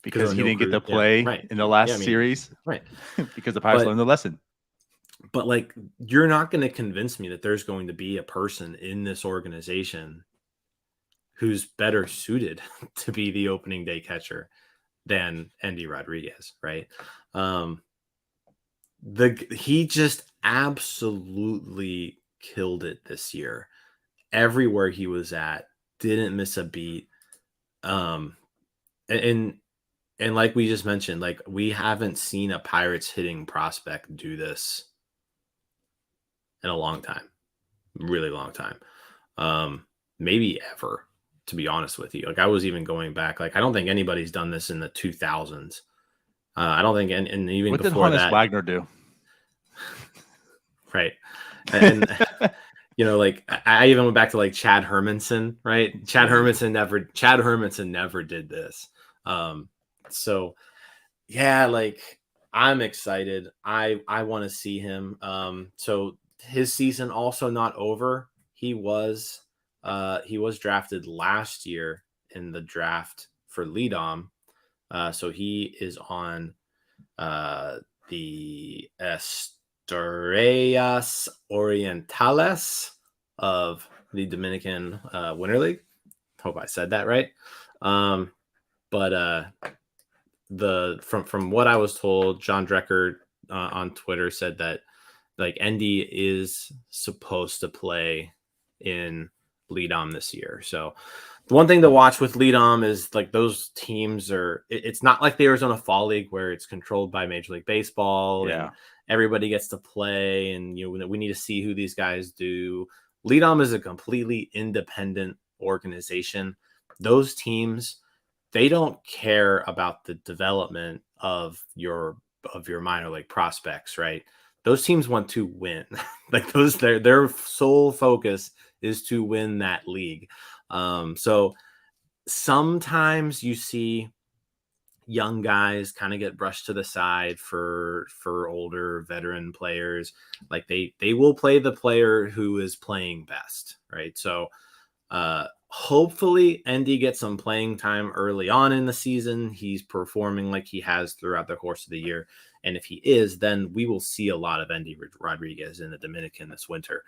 because he O'Neal didn't get to Cruz, play in the last series, right? Because the Pirates learned the lesson. But like, you're not going to convince me that there's going to be a person in this organization who's better suited to be the opening day catcher than Endy Rodriguez, right? He just absolutely killed it this year. Everywhere he was at, didn't miss a beat. And And like we just mentioned, like we haven't seen a Pirates hitting prospect do this in a long time, really long time. Maybe ever, to be honest with you. Like I was even going back, like I don't think anybody's done this in the 2000s. I don't think, and even What did before Honus that, Wagner do? right? And you know, like I even went back to like Chad Hermanson, right? Chad Hermanson never did this. So yeah, like I'm excited. I want to see him. So his season also not over. He was drafted last year in the draft for Leadom. So he is on the Estrellas Orientales of the Dominican Winter League. Hope I said that right. But the from what I was told, John Drecker on Twitter said that like Endy is supposed to play in Leadom this year. So the one thing to watch with Leadom is like those teams are. It's not like the Arizona Fall League where it's controlled by Major League Baseball and everybody gets to play, and you know we need to see who these guys do. Leadom is a completely independent organization. Those teams, they don't care about the development of your minor league prospects, right? Those teams want to win. Like their sole focus is to win that league. So sometimes you see young guys kind of get brushed to the side for older veteran players. Like they will play the player who is playing best, right? So hopefully Endy gets some playing time early on in the season. He's performing like he has throughout the course of the year. And if he is, then we will see a lot of Endy Rodriguez in the Dominican this winter.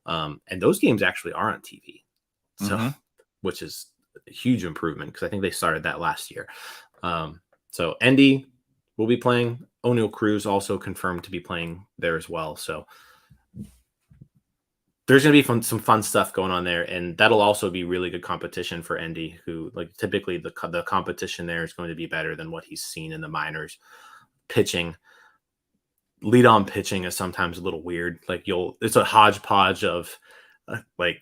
And those games actually are on TV. So, which is a huge improvement because I think they started that last year. So Endy will be playing. O'Neal Cruz also confirmed to be playing there as well. So there's going to be some fun stuff going on there, and that'll also be really good competition for Endy, who like typically the competition there is going to be better than what he's seen in the minors. Pitching, lead on pitching is sometimes a little weird. Like it's a hodgepodge of like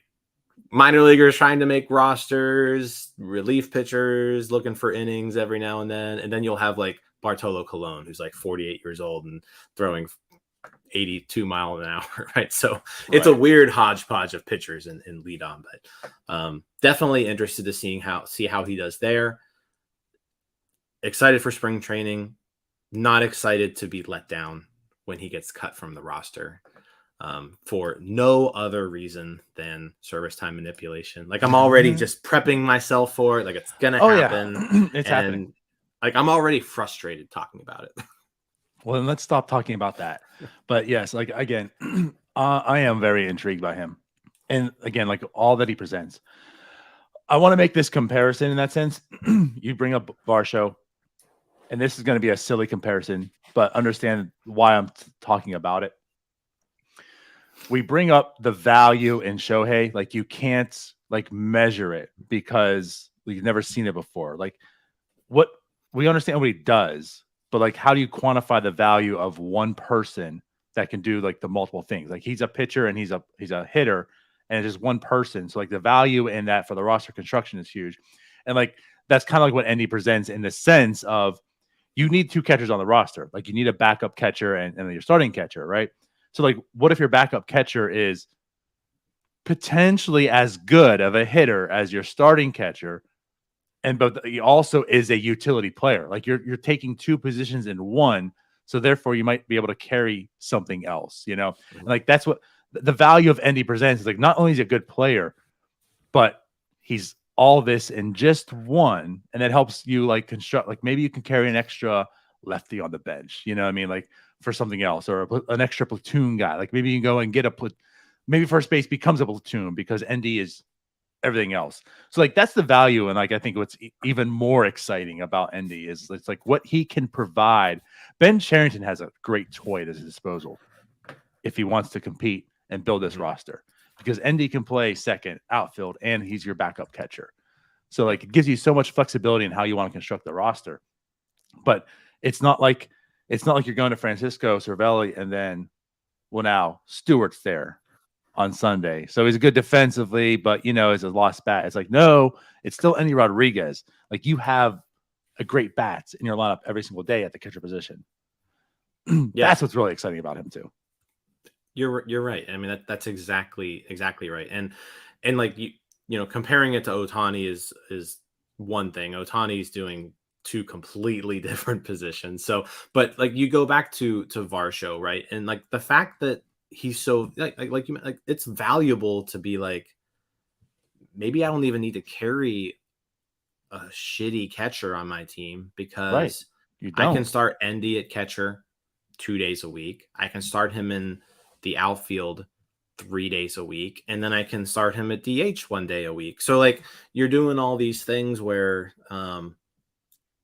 minor leaguers trying to make rosters, relief pitchers looking for innings every now and then you'll have like Bartolo Colon, who's like 48 years old and throwing 82 miles an hour, right? So it's a weird hodgepodge of pitchers in lead on, but definitely interested to see how he does there. Excited for spring training, not excited to be let down when he gets cut from the roster for no other reason than service time manipulation. Like I'm already just prepping myself for it. Like it's going to happen. Yeah. It's happening. Like I'm already frustrated talking about it. Well, then let's stop talking about that. But yes, like again, I am very intrigued by him. And again, like all that he presents. I want to make this comparison in that sense. You bring up Varsho, and this is going to be a silly comparison, but understand why I'm talking about it. We bring up the value in Shohei, like you can't like measure it because you've never seen it before. Like what we understand what he does, but like how do you quantify the value of one person that can do like the multiple things? Like he's a pitcher and he's a hitter, and it's just one person. So like the value in that for the roster construction is huge. And like that's kind of like what Endy presents in the sense of you need two catchers on the roster. Like you need a backup catcher and your starting catcher, right? So like what if your backup catcher is potentially as good of a hitter as your starting catcher, but he also is a utility player? Like you're taking two positions in one, so therefore you might be able to carry something else, you know? And like that's what the value of Endy presents is like not only is he a good player, but he's all this in just one, and that helps you like construct, like maybe you can carry an extra lefty on the bench, you know what I mean? Like for something else, or an extra platoon guy. Like maybe you can go and get maybe first base becomes a platoon because Endy is everything else. So like that's the value. And like I think what's even more exciting about Endy is it's like what he can provide. Ben Cherington has a great toy at his disposal if he wants to compete and build this roster, because Endy can play second, outfield, and he's your backup catcher. So like it gives you so much flexibility in how you want to construct the roster. But it's not like you're going to Francisco Cervelli and then, well, now Stewart's there on Sunday. So he's good defensively, but is a lost bat. It's like, no, it's still Andy Rodriguez. Like, you have a great bats in your lineup every single day at the catcher position. That's what's really exciting about him too. You're right. I mean, that's exactly right. And like comparing it to Ohtani is one thing. Ohtani's doing two completely different positions. So, but like you go back to Varsho, right? And like the fact that he's so like it's valuable to be like, maybe I don't even need to carry a shitty catcher on my team because I can start Endy at catcher 2 days a week. I can start him in the outfield 3 days a week, and then I can start him at DH 1 day a week. So like you're doing all these things where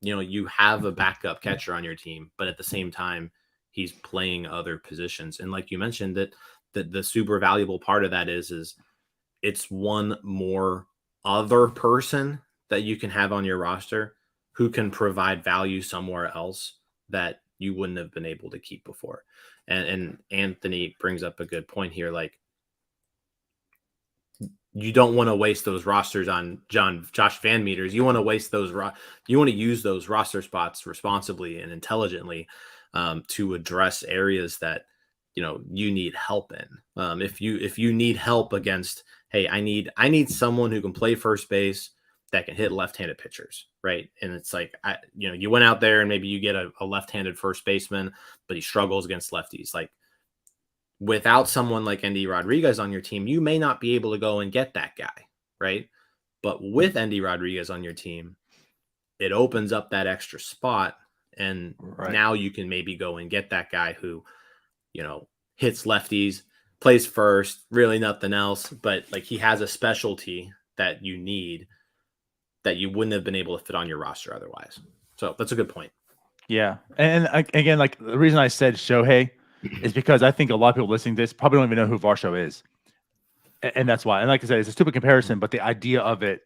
you have a backup catcher on your team, but at the same time he's playing other positions. And like you mentioned, that the super valuable part of that is it's one more other person that you can have on your roster who can provide value somewhere else that you wouldn't have been able to keep before. And Anthony brings up a good point here. Like, you don't want to waste those rosters on Josh Van Meters. You want to waste those. You want to use those roster spots responsibly and intelligently to address areas that you need help in. If you need help against, hey, I need someone who can play first base that can hit left-handed pitchers, right? And it's like, you went out there and maybe you get a left-handed first baseman, but he struggles against lefties. Like, without someone like Endy Rodriguez on your team, you may not be able to go and get that guy, right? But with Endy Rodriguez on your team, it opens up that extra spot, and now you can maybe go and get that guy who, hits lefties, plays first, really nothing else, but like he has a specialty that you need that you wouldn't have been able to fit on your roster otherwise. So that's a good point. Yeah. And again, like the reason I said Shohei is because I think a lot of people listening to this probably don't even know who Varsho is. And that's why. And like I said, it's a stupid comparison, but the idea of it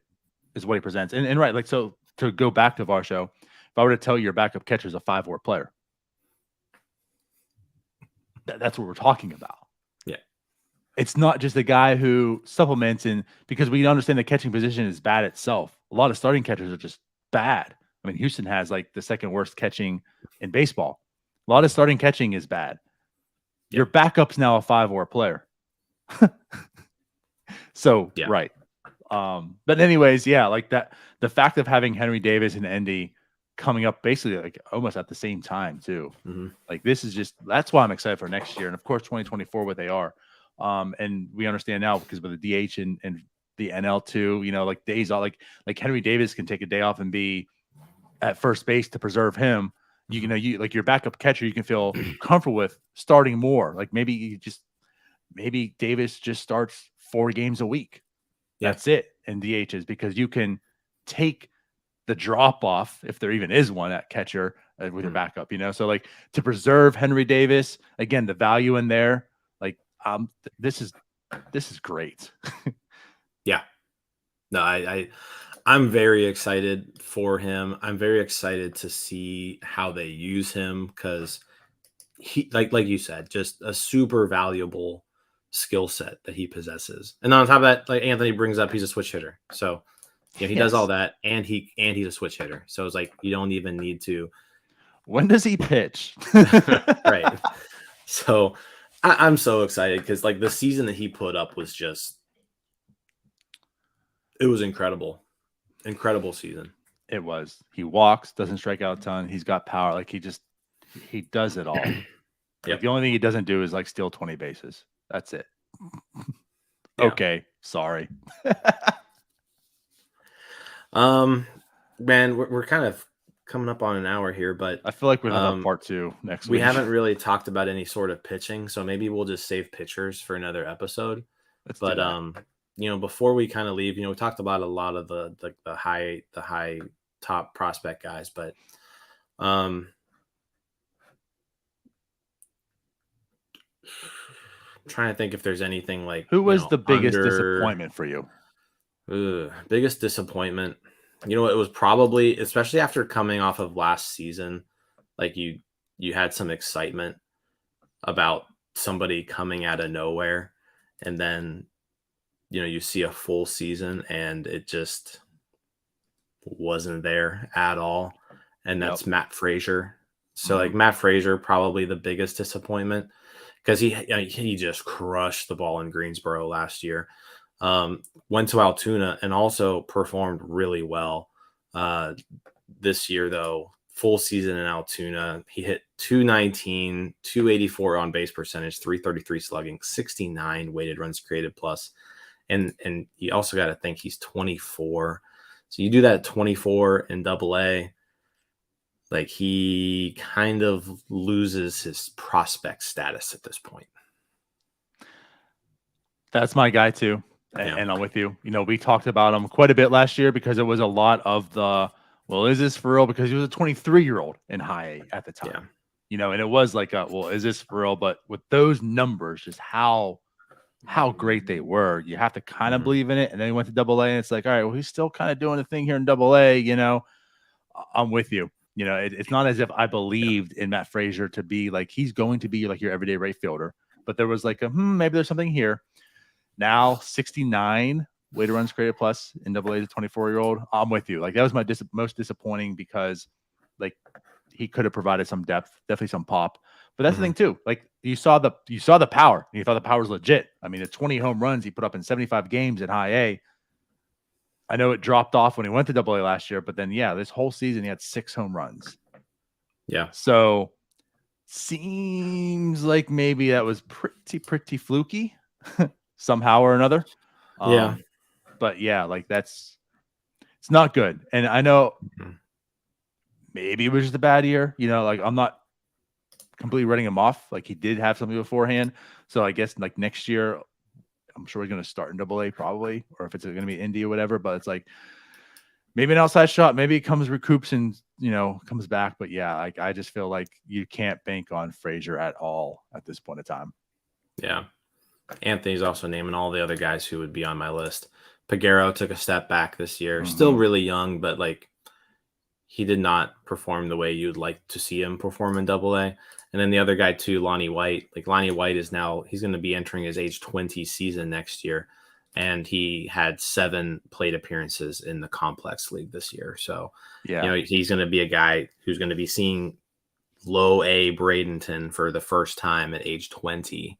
is what he presents. And right, like, so to go back to Varsho, if I were to tell you your backup catcher is a 5-WAR player, that's what we're talking about. Yeah. It's not just a guy who supplements in, because we understand the catching position is bad itself. A lot of starting catchers are just bad. I mean, Houston has like the second worst catching in baseball. A lot of starting catching is bad. Your backup's now a 5-WAR player. So, right. But anyways, like that, the fact of having Henry Davis and Endy coming up basically like almost at the same time too. Mm-hmm. Like, this is just, that's why I'm excited for next year. And of course, 2024 what they are. And we understand now because with the DH and the NL too, like days off, like Henry Davis can take a day off and be at first base to preserve him. You like your backup catcher, you can feel comfortable with starting more. Like maybe Davis just starts 4 games a week. That's it in DHs, because you can take the drop off, if there even is one at catcher, with your backup, So like, to preserve Henry Davis, again, the value in there, like, this is great. Yeah. No, I'm very excited for him. I'm very excited to see how they use him, because he, like you said, just a super valuable skill set that he possesses. And on top of that, like Anthony brings up, he's a switch hitter. So he does all that, and he's a switch hitter. So it's like, you don't even need to. When does he pitch? Right. So I'm so excited, because like the season that he put up was just, it was incredible. Incredible season. It was. He walks, doesn't strike out a ton. He's got power. Like, he does it all. Like, the only thing he doesn't do is like steal 20 bases. That's it. Okay. Sorry. Man, we're kind of coming up on an hour here, but I feel like we'll have a part 2 next week. We haven't really talked about any sort of pitching, so maybe we'll just save pitchers for another episode. But before we kind of leave, we talked about a lot of the high top prospect guys, but trying to think if there's anything like, who was the biggest disappointment for you? Biggest disappointment. You know, it was probably, especially after coming off of last season, like you had some excitement about somebody coming out of nowhere, and then you see a full season and it just wasn't there at all. And Yep. that's Matt Frazier. So like Matt Frazier, probably the biggest disappointment because he just crushed the ball in Greensboro last year. Went to Altoona and also performed really well. This year, though, full season in Altoona, he hit 219, 284 on base percentage, 333 slugging, 69 weighted runs created plus. And you also got to think he's 24. So you do that at 24 in Double-A, like he kind of loses his prospect status at this point. That's my guy too. Yeah. And I'm with you. We talked about him quite a bit last year because it was a lot of is this for real? Because he was a 23-year-old in high A at the time. Yeah. And it was like is this for real? But with those numbers, just how great they were, you have to kind of believe in it. And then he went to Double-A and it's like, all right, well, he's still kind of doing the thing here in Double-A, I'm with you. It's not as if I believed in Matt Frazier to be like, he's going to be like your everyday right fielder, but there was like maybe there's something here. Now 69 weighted runs created plus in Double-A to 24-year-old. I'm with you. Like that was my most disappointing because like he could have provided some depth, definitely some pop. But that's the thing too. Like you saw the power. You thought the power was legit. I mean, the 20 home runs he put up in 75 games in high A. I know it dropped off when he went to Double-A last year, but then this whole season he had 6 home runs. Yeah. So seems like maybe that was pretty fluky somehow or another. Yeah. But like it's not good. And I know maybe it was just a bad year. Like I'm not completely writing him off. Like he did have something beforehand. So I guess like next year, I'm sure he's going to start in Double-A probably, or if it's going to be Indy or whatever. But it's like maybe an outside shot. Maybe he recoups and comes back. But like I just feel like you can't bank on Frazier at all at this point in time. Yeah. Anthony's also naming all the other guys who would be on my list. Peguero took a step back this year. Still really young, but like he did not perform the way you'd like to see him perform in Double-A. And then the other guy too, Lonnie White. Like Lonnie White he's going to be entering his age 20 season next year. And he had 7 plate appearances in the complex league this year. So, he's going to be a guy who's going to be seeing low A Bradenton for the first time at age 20.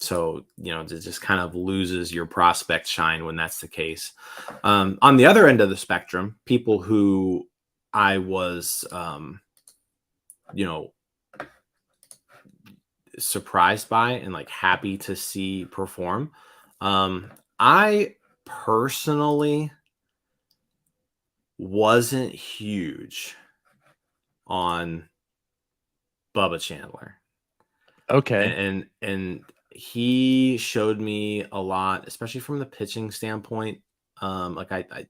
So, it just kind of loses your prospect shine when that's the case. On the other end of the spectrum, people who I was, surprised by and like happy to see perform. I personally wasn't huge on Bubba Chandler. Okay. And he showed me a lot, especially from the pitching standpoint. The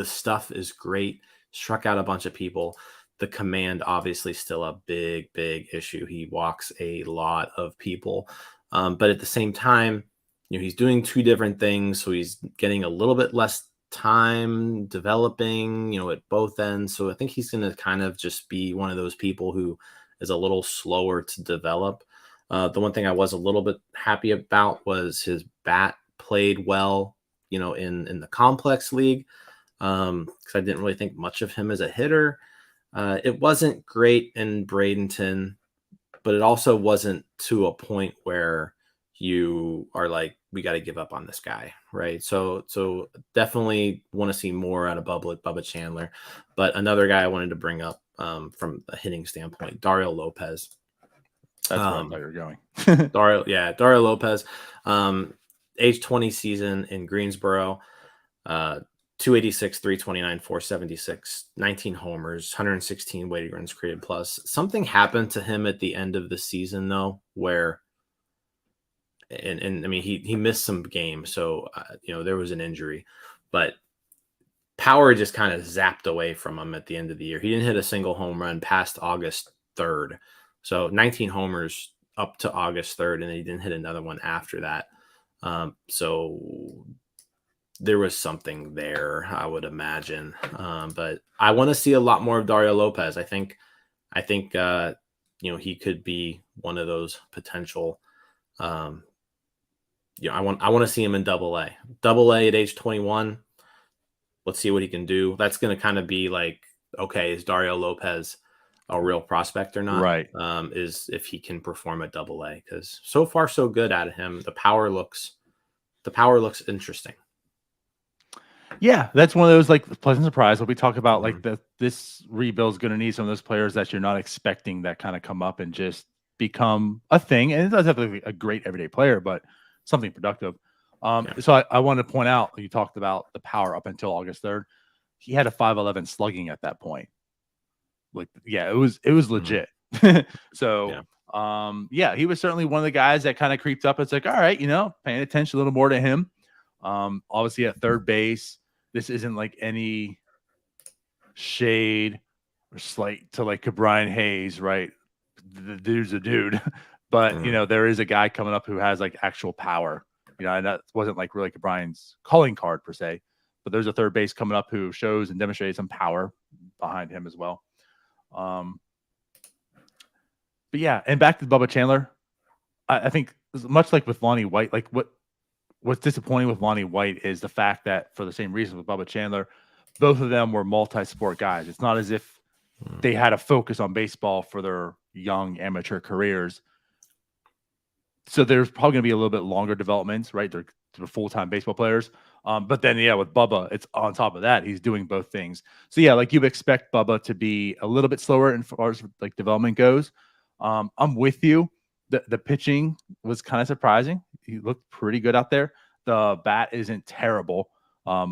stuff is great. Struck out a bunch of people. The command, obviously, still a big issue. He walks a lot of people. But at the same time, he's doing 2 different things. So he's getting a little bit less time developing, at both ends. So I think he's going to kind of just be one of those people who is a little slower to develop. The one thing I was a little bit happy about was his bat played well, in the complex league. Because I didn't really think much of him as a hitter. It wasn't great in Bradenton, but it also wasn't to a point where you are like, we got to give up on this guy, right? So definitely want to see more out of Bubba Chandler. But another guy I wanted to bring up from a hitting standpoint, Dario Lopez. That's where I thought you were going. Dario Lopez, age 20 season in Greensboro, 286, 329, 476, 19 homers, 116 weighted runs created plus. Something happened to him at the end of the season, though, where, and I mean, he missed some games, so, there was an injury, but power just kind of zapped away from him at the end of the year. He didn't hit a single home run past August 3rd. So 19 homers up to August 3rd, and then he didn't hit another one after that. So was something there, I would imagine. But I want to see a lot more of Dario Lopez. I think he could be one of those potential. I want to see him in Double A. Double A at age 21. Let's see what he can do. That's going to kind of be like, okay, is Dario Lopez a real prospect or not? Right. Is if he can perform at Double A, because so far so good out of him. The power looks interesting. Yeah, that's one of those like pleasant surprise. What we talk about, like this rebuild is going to need some of those players that you're not expecting that kind of come up and just become a thing. And it doesn't have to be a great everyday player, but something productive. So I wanted to point out, you talked about the power up until August 3rd. He had a 5.11 slugging at that point. Like, yeah, it was legit. So, he was certainly one of the guys that kind of creeped up. It's like, all right, paying attention a little more to him. Obviously at third base, this isn't like any shade or slight to like Brian Hayes, right? The dude's a dude, but there is a guy coming up who has like actual power, and that wasn't like really Brian's calling card per se, but there's a third base coming up who shows and demonstrates some power behind him as well. But yeah, and back to Bubba Chandler, I think much like with Lonnie White, like what's disappointing with Lonnie White is the fact that for the same reason with Bubba Chandler, both of them were multi-sport guys. It's not as if they had a focus on baseball for their young amateur careers. So there's probably going to be a little bit longer developments, right? They're full-time baseball players. But then, with Bubba, it's on top of that. He's doing both things. So, like you expect Bubba to be a little bit slower as far as like development goes. I'm with you. The pitching was kind of surprising. He looked pretty good out there. The bat isn't terrible. I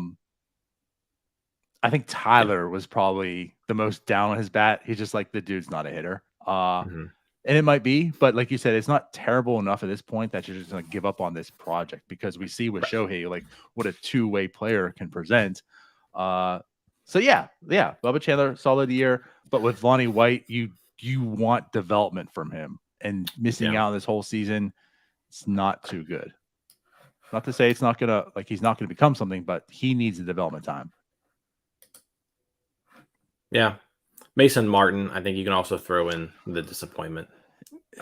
think Tyler was probably the most down on his bat. He's just like, the dude's not a hitter. And it might be, but like you said, it's not terrible enough at this point that you're just going to give up on this project, because we see with Shohei, like what a two-way player can present. Bubba Chandler, solid year. But with Lonnie White, you want development from him, and missing out on this whole season, it's not too good. Not to say it's not gonna he's not gonna become something, but he needs the development time. Yeah. Mason Martin, I think you can also throw in the disappointment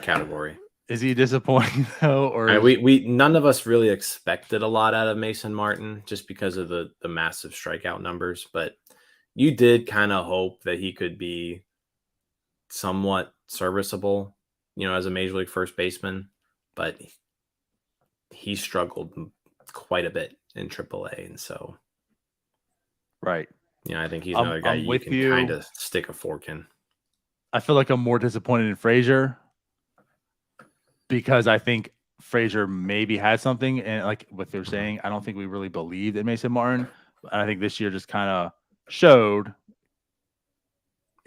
category. Is he disappointing though? Or we none of us really expected a lot out of Mason Martin just because of the massive strikeout numbers, but you did kind of hope that he could be somewhat serviceable, as a major league first baseman, but he struggled quite a bit in AAA, and so right. I think he's another guy you can kind of stick a fork in. I feel like I'm more disappointed in Frazier, because I think Frazier maybe had something, and like what they're saying, I don't think we really believed in Mason Martin. And I think this year just kind of showed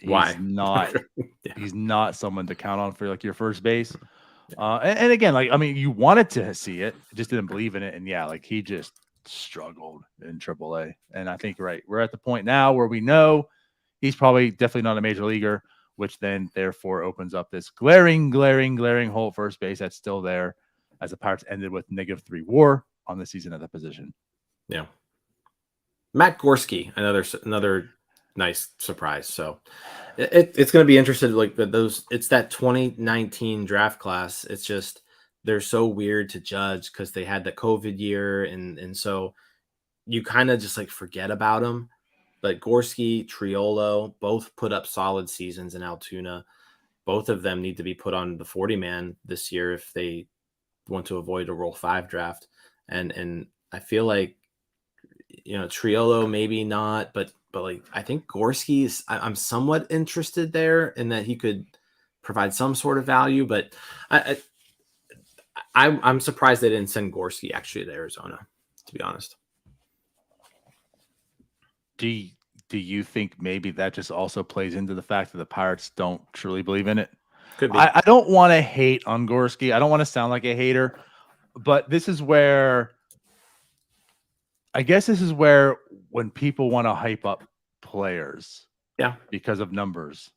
why he's not someone to count on for like your first base. And again, you wanted to see it, just didn't believe in it, and he just struggled in AAA. And I think we're at the point now where we know he's probably definitely not a major leaguer, which then therefore opens up this glaring hole at first base that's still there, as the Pirates ended with -3 WAR on the season at that position. Yeah. Matt Gorski, another nice surprise. So it's going to be interesting. Like it's that 2019 draft class. It's just, they're so weird to judge because they had the COVID year. And so you kind of just like forget about them. But Gorski, Triolo, both put up solid seasons in Altoona. Both of them need to be put on the 40-man this year if they want to avoid a Rule 5 draft. And I feel like, Triolo maybe not, but like I think Gorski is, I'm somewhat interested there in that he could provide some sort of value, but I'm surprised they didn't send Gorski actually to Arizona, to be honest. Do you think maybe that just also plays into the fact that the Pirates don't truly believe in it? Could be. I don't want to hate on Gorski. I don't want to sound like a hater, but this is where when people want to hype up players, because of numbers,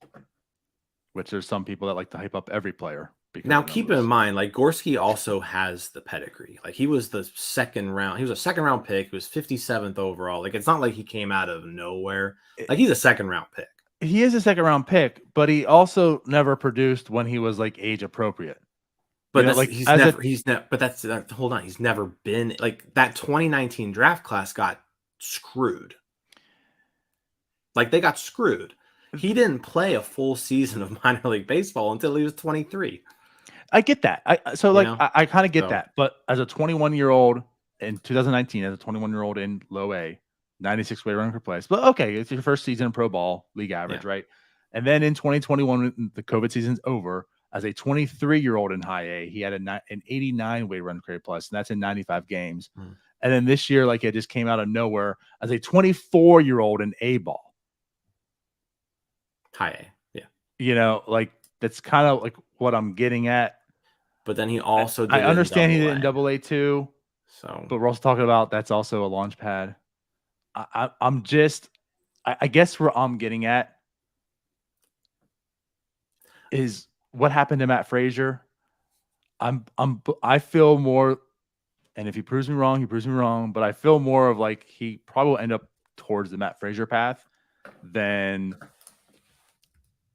which there's some people that like to hype up every player because Now, of the keep in numbers. mind, like Gorski also has the pedigree. Like he was the second round. He was a second round pick. He was 57th overall. Like it's not like he came out of nowhere. Like he's a second round pick. He is a second round pick, but he also never produced when he was like age appropriate. But You know, that's like as a he's never. But that's hold on. He's never been like that. 2019 draft class got screwed. Like they got screwed. He didn't play a full season of minor league baseball until he was 23. I get that. So You like know? I kind of get So- that. But as a 21-year-old in 2019, as a 21-year-old in low A, 96 weighted run per place. But okay, it's your first season in pro ball, league average, right? And then in 2021, when the COVID season's over, as a 23-year-old in high A, he had an 89 weighted run per plus, and that's in 95 games. Mm. And then this year, like it just came out of nowhere as a 24-year-old in A ball. High A. Yeah. You know, like that's kind of like what I'm getting at. But then he also I did understand he it did in in double A too, So but we're also talking about that's also a launch pad. I'm just, I guess where I'm getting at is what happened to Matt Frazier. I feel more, and if he proves me wrong, he proves me wrong, but I feel more of like he probably will end up towards the Matt Frazier path than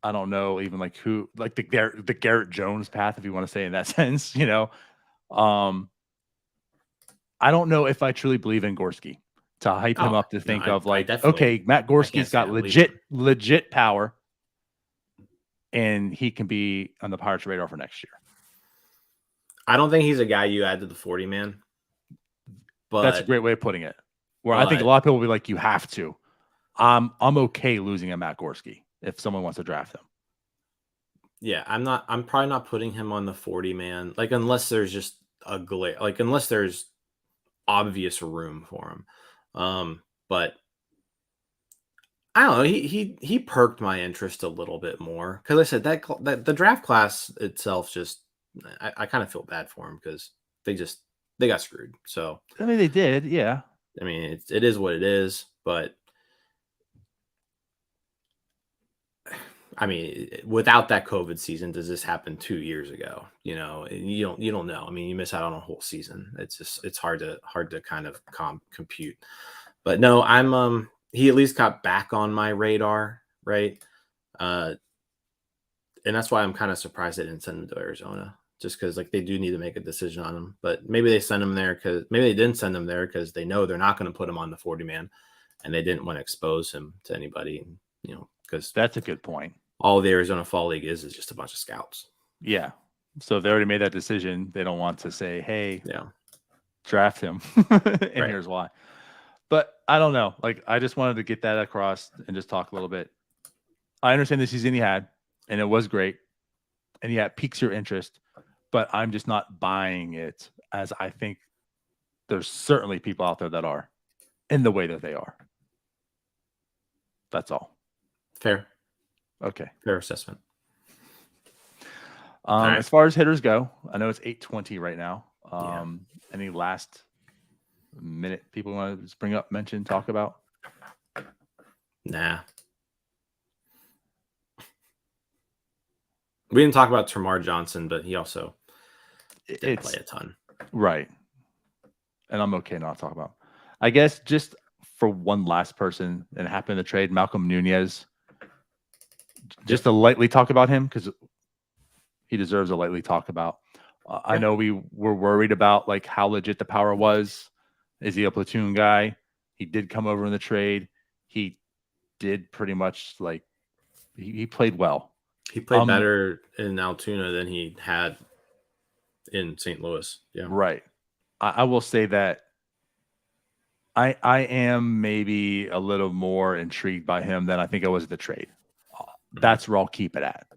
I don't know, even like who, like the Garrett Jones path, if you want to say in that sense, you know. I don't know if I truly believe in Gorski to hype him up to think of like, okay, Matt Gorski's got legit power, and he can be on the Pirates' radar for next year. I don't think he's a guy you add to the 40 man. But that's a great way of putting it. Where I think a lot of people will be like, you have to. I'm okay losing a Matt Gorski if someone wants to draft him. Yeah, I'm probably not putting him on the 40 man, like unless there's just unless there's obvious room for him. But I don't know. He perked my interest a little bit more because I said that the draft class itself just I kind of feel bad for him because they got screwed. So I mean, they did, yeah. I mean, it is what it is, but I mean, without that COVID season, does this happen 2 years ago? You know, you don't know. I mean, you miss out on a whole season. It's hard to kind of compute. But no, he at least got back on my radar, right? And that's why I'm kind of surprised they didn't send him to Arizona, just because like they do need to make a decision on him. But maybe they send him there because maybe they didn't send him there because they know they're not going to put him on the 40 man, and they didn't want to expose him to anybody. You know, because that's a good point. All the Arizona Fall League is just a bunch of scouts. Yeah. So if they already made that decision, they don't want to say, hey, yeah, draft him. And here's why. But I don't know. Like, I just wanted to get that across and just talk a little bit. I understand the season he had, and it was great. And yeah, it piques your interest, but I'm just not buying it, as I think there's certainly people out there that are in the way that they are. That's all. Fair. Okay. Fair assessment. Right. As far as hitters go, I know it's 8:20 right now. Any last minute people want to just bring up, mention, talk about? Nah. We didn't talk about Termarr Johnson, but he also didn't play a ton. Right. And I'm okay not talking about. I guess just for one last person, and it happened in the trade, Malcolm Nunez. Just to lightly talk about him because he deserves a lightly talk about. I know we were worried about like how legit the power was. Is he a platoon guy? He did come over in the trade. He did pretty much like he played well. He played better in Altoona than he had in St. Louis. Yeah, right. I will say that I am maybe a little more intrigued by him than I think I was at the trade. That's where I'll keep it at.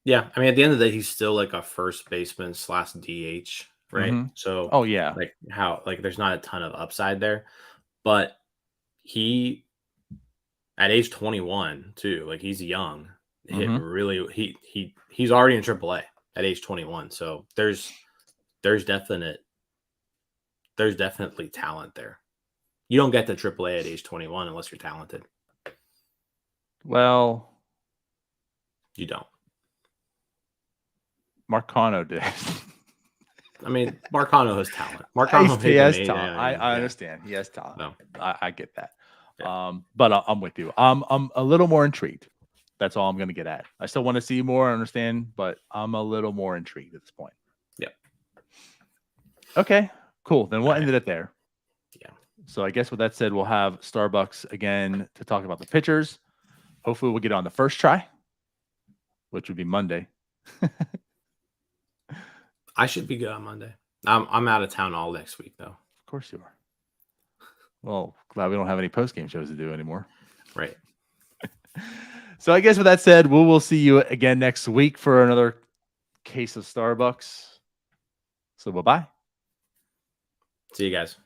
Yeah, I mean, at the end of the day, he's still like a first baseman / DH, right? Mm-hmm. So, like there's not a ton of upside there, but he at age 21 too, like he's young, he's already in AAA at age 21. So there's definitely talent there. You don't get to AAA at age 21 unless you're talented. Well, you don't. Marcano did. I mean, Marcano has talent. He Marcano has talent. I understand. He has talent. No. I get that. Yeah. But I'm with you. I'm a little more intrigued. That's all I'm going to get at. I still want to see more, understand, but I'm a little more intrigued at this point. Yep. Okay, cool. Then we'll All end right. it there. Yeah. So I guess with that said, we'll have Starbucks again to talk about the pitchers. Hopefully we'll get on the first try, which would be Monday. I should be good on Monday. I'm out of town all next week, though. Of course you are. Well, glad we don't have any post-game shows to do anymore. Right. So I guess with that said, we will see you again next week for another case of Starbucks. So bye-bye. See you guys.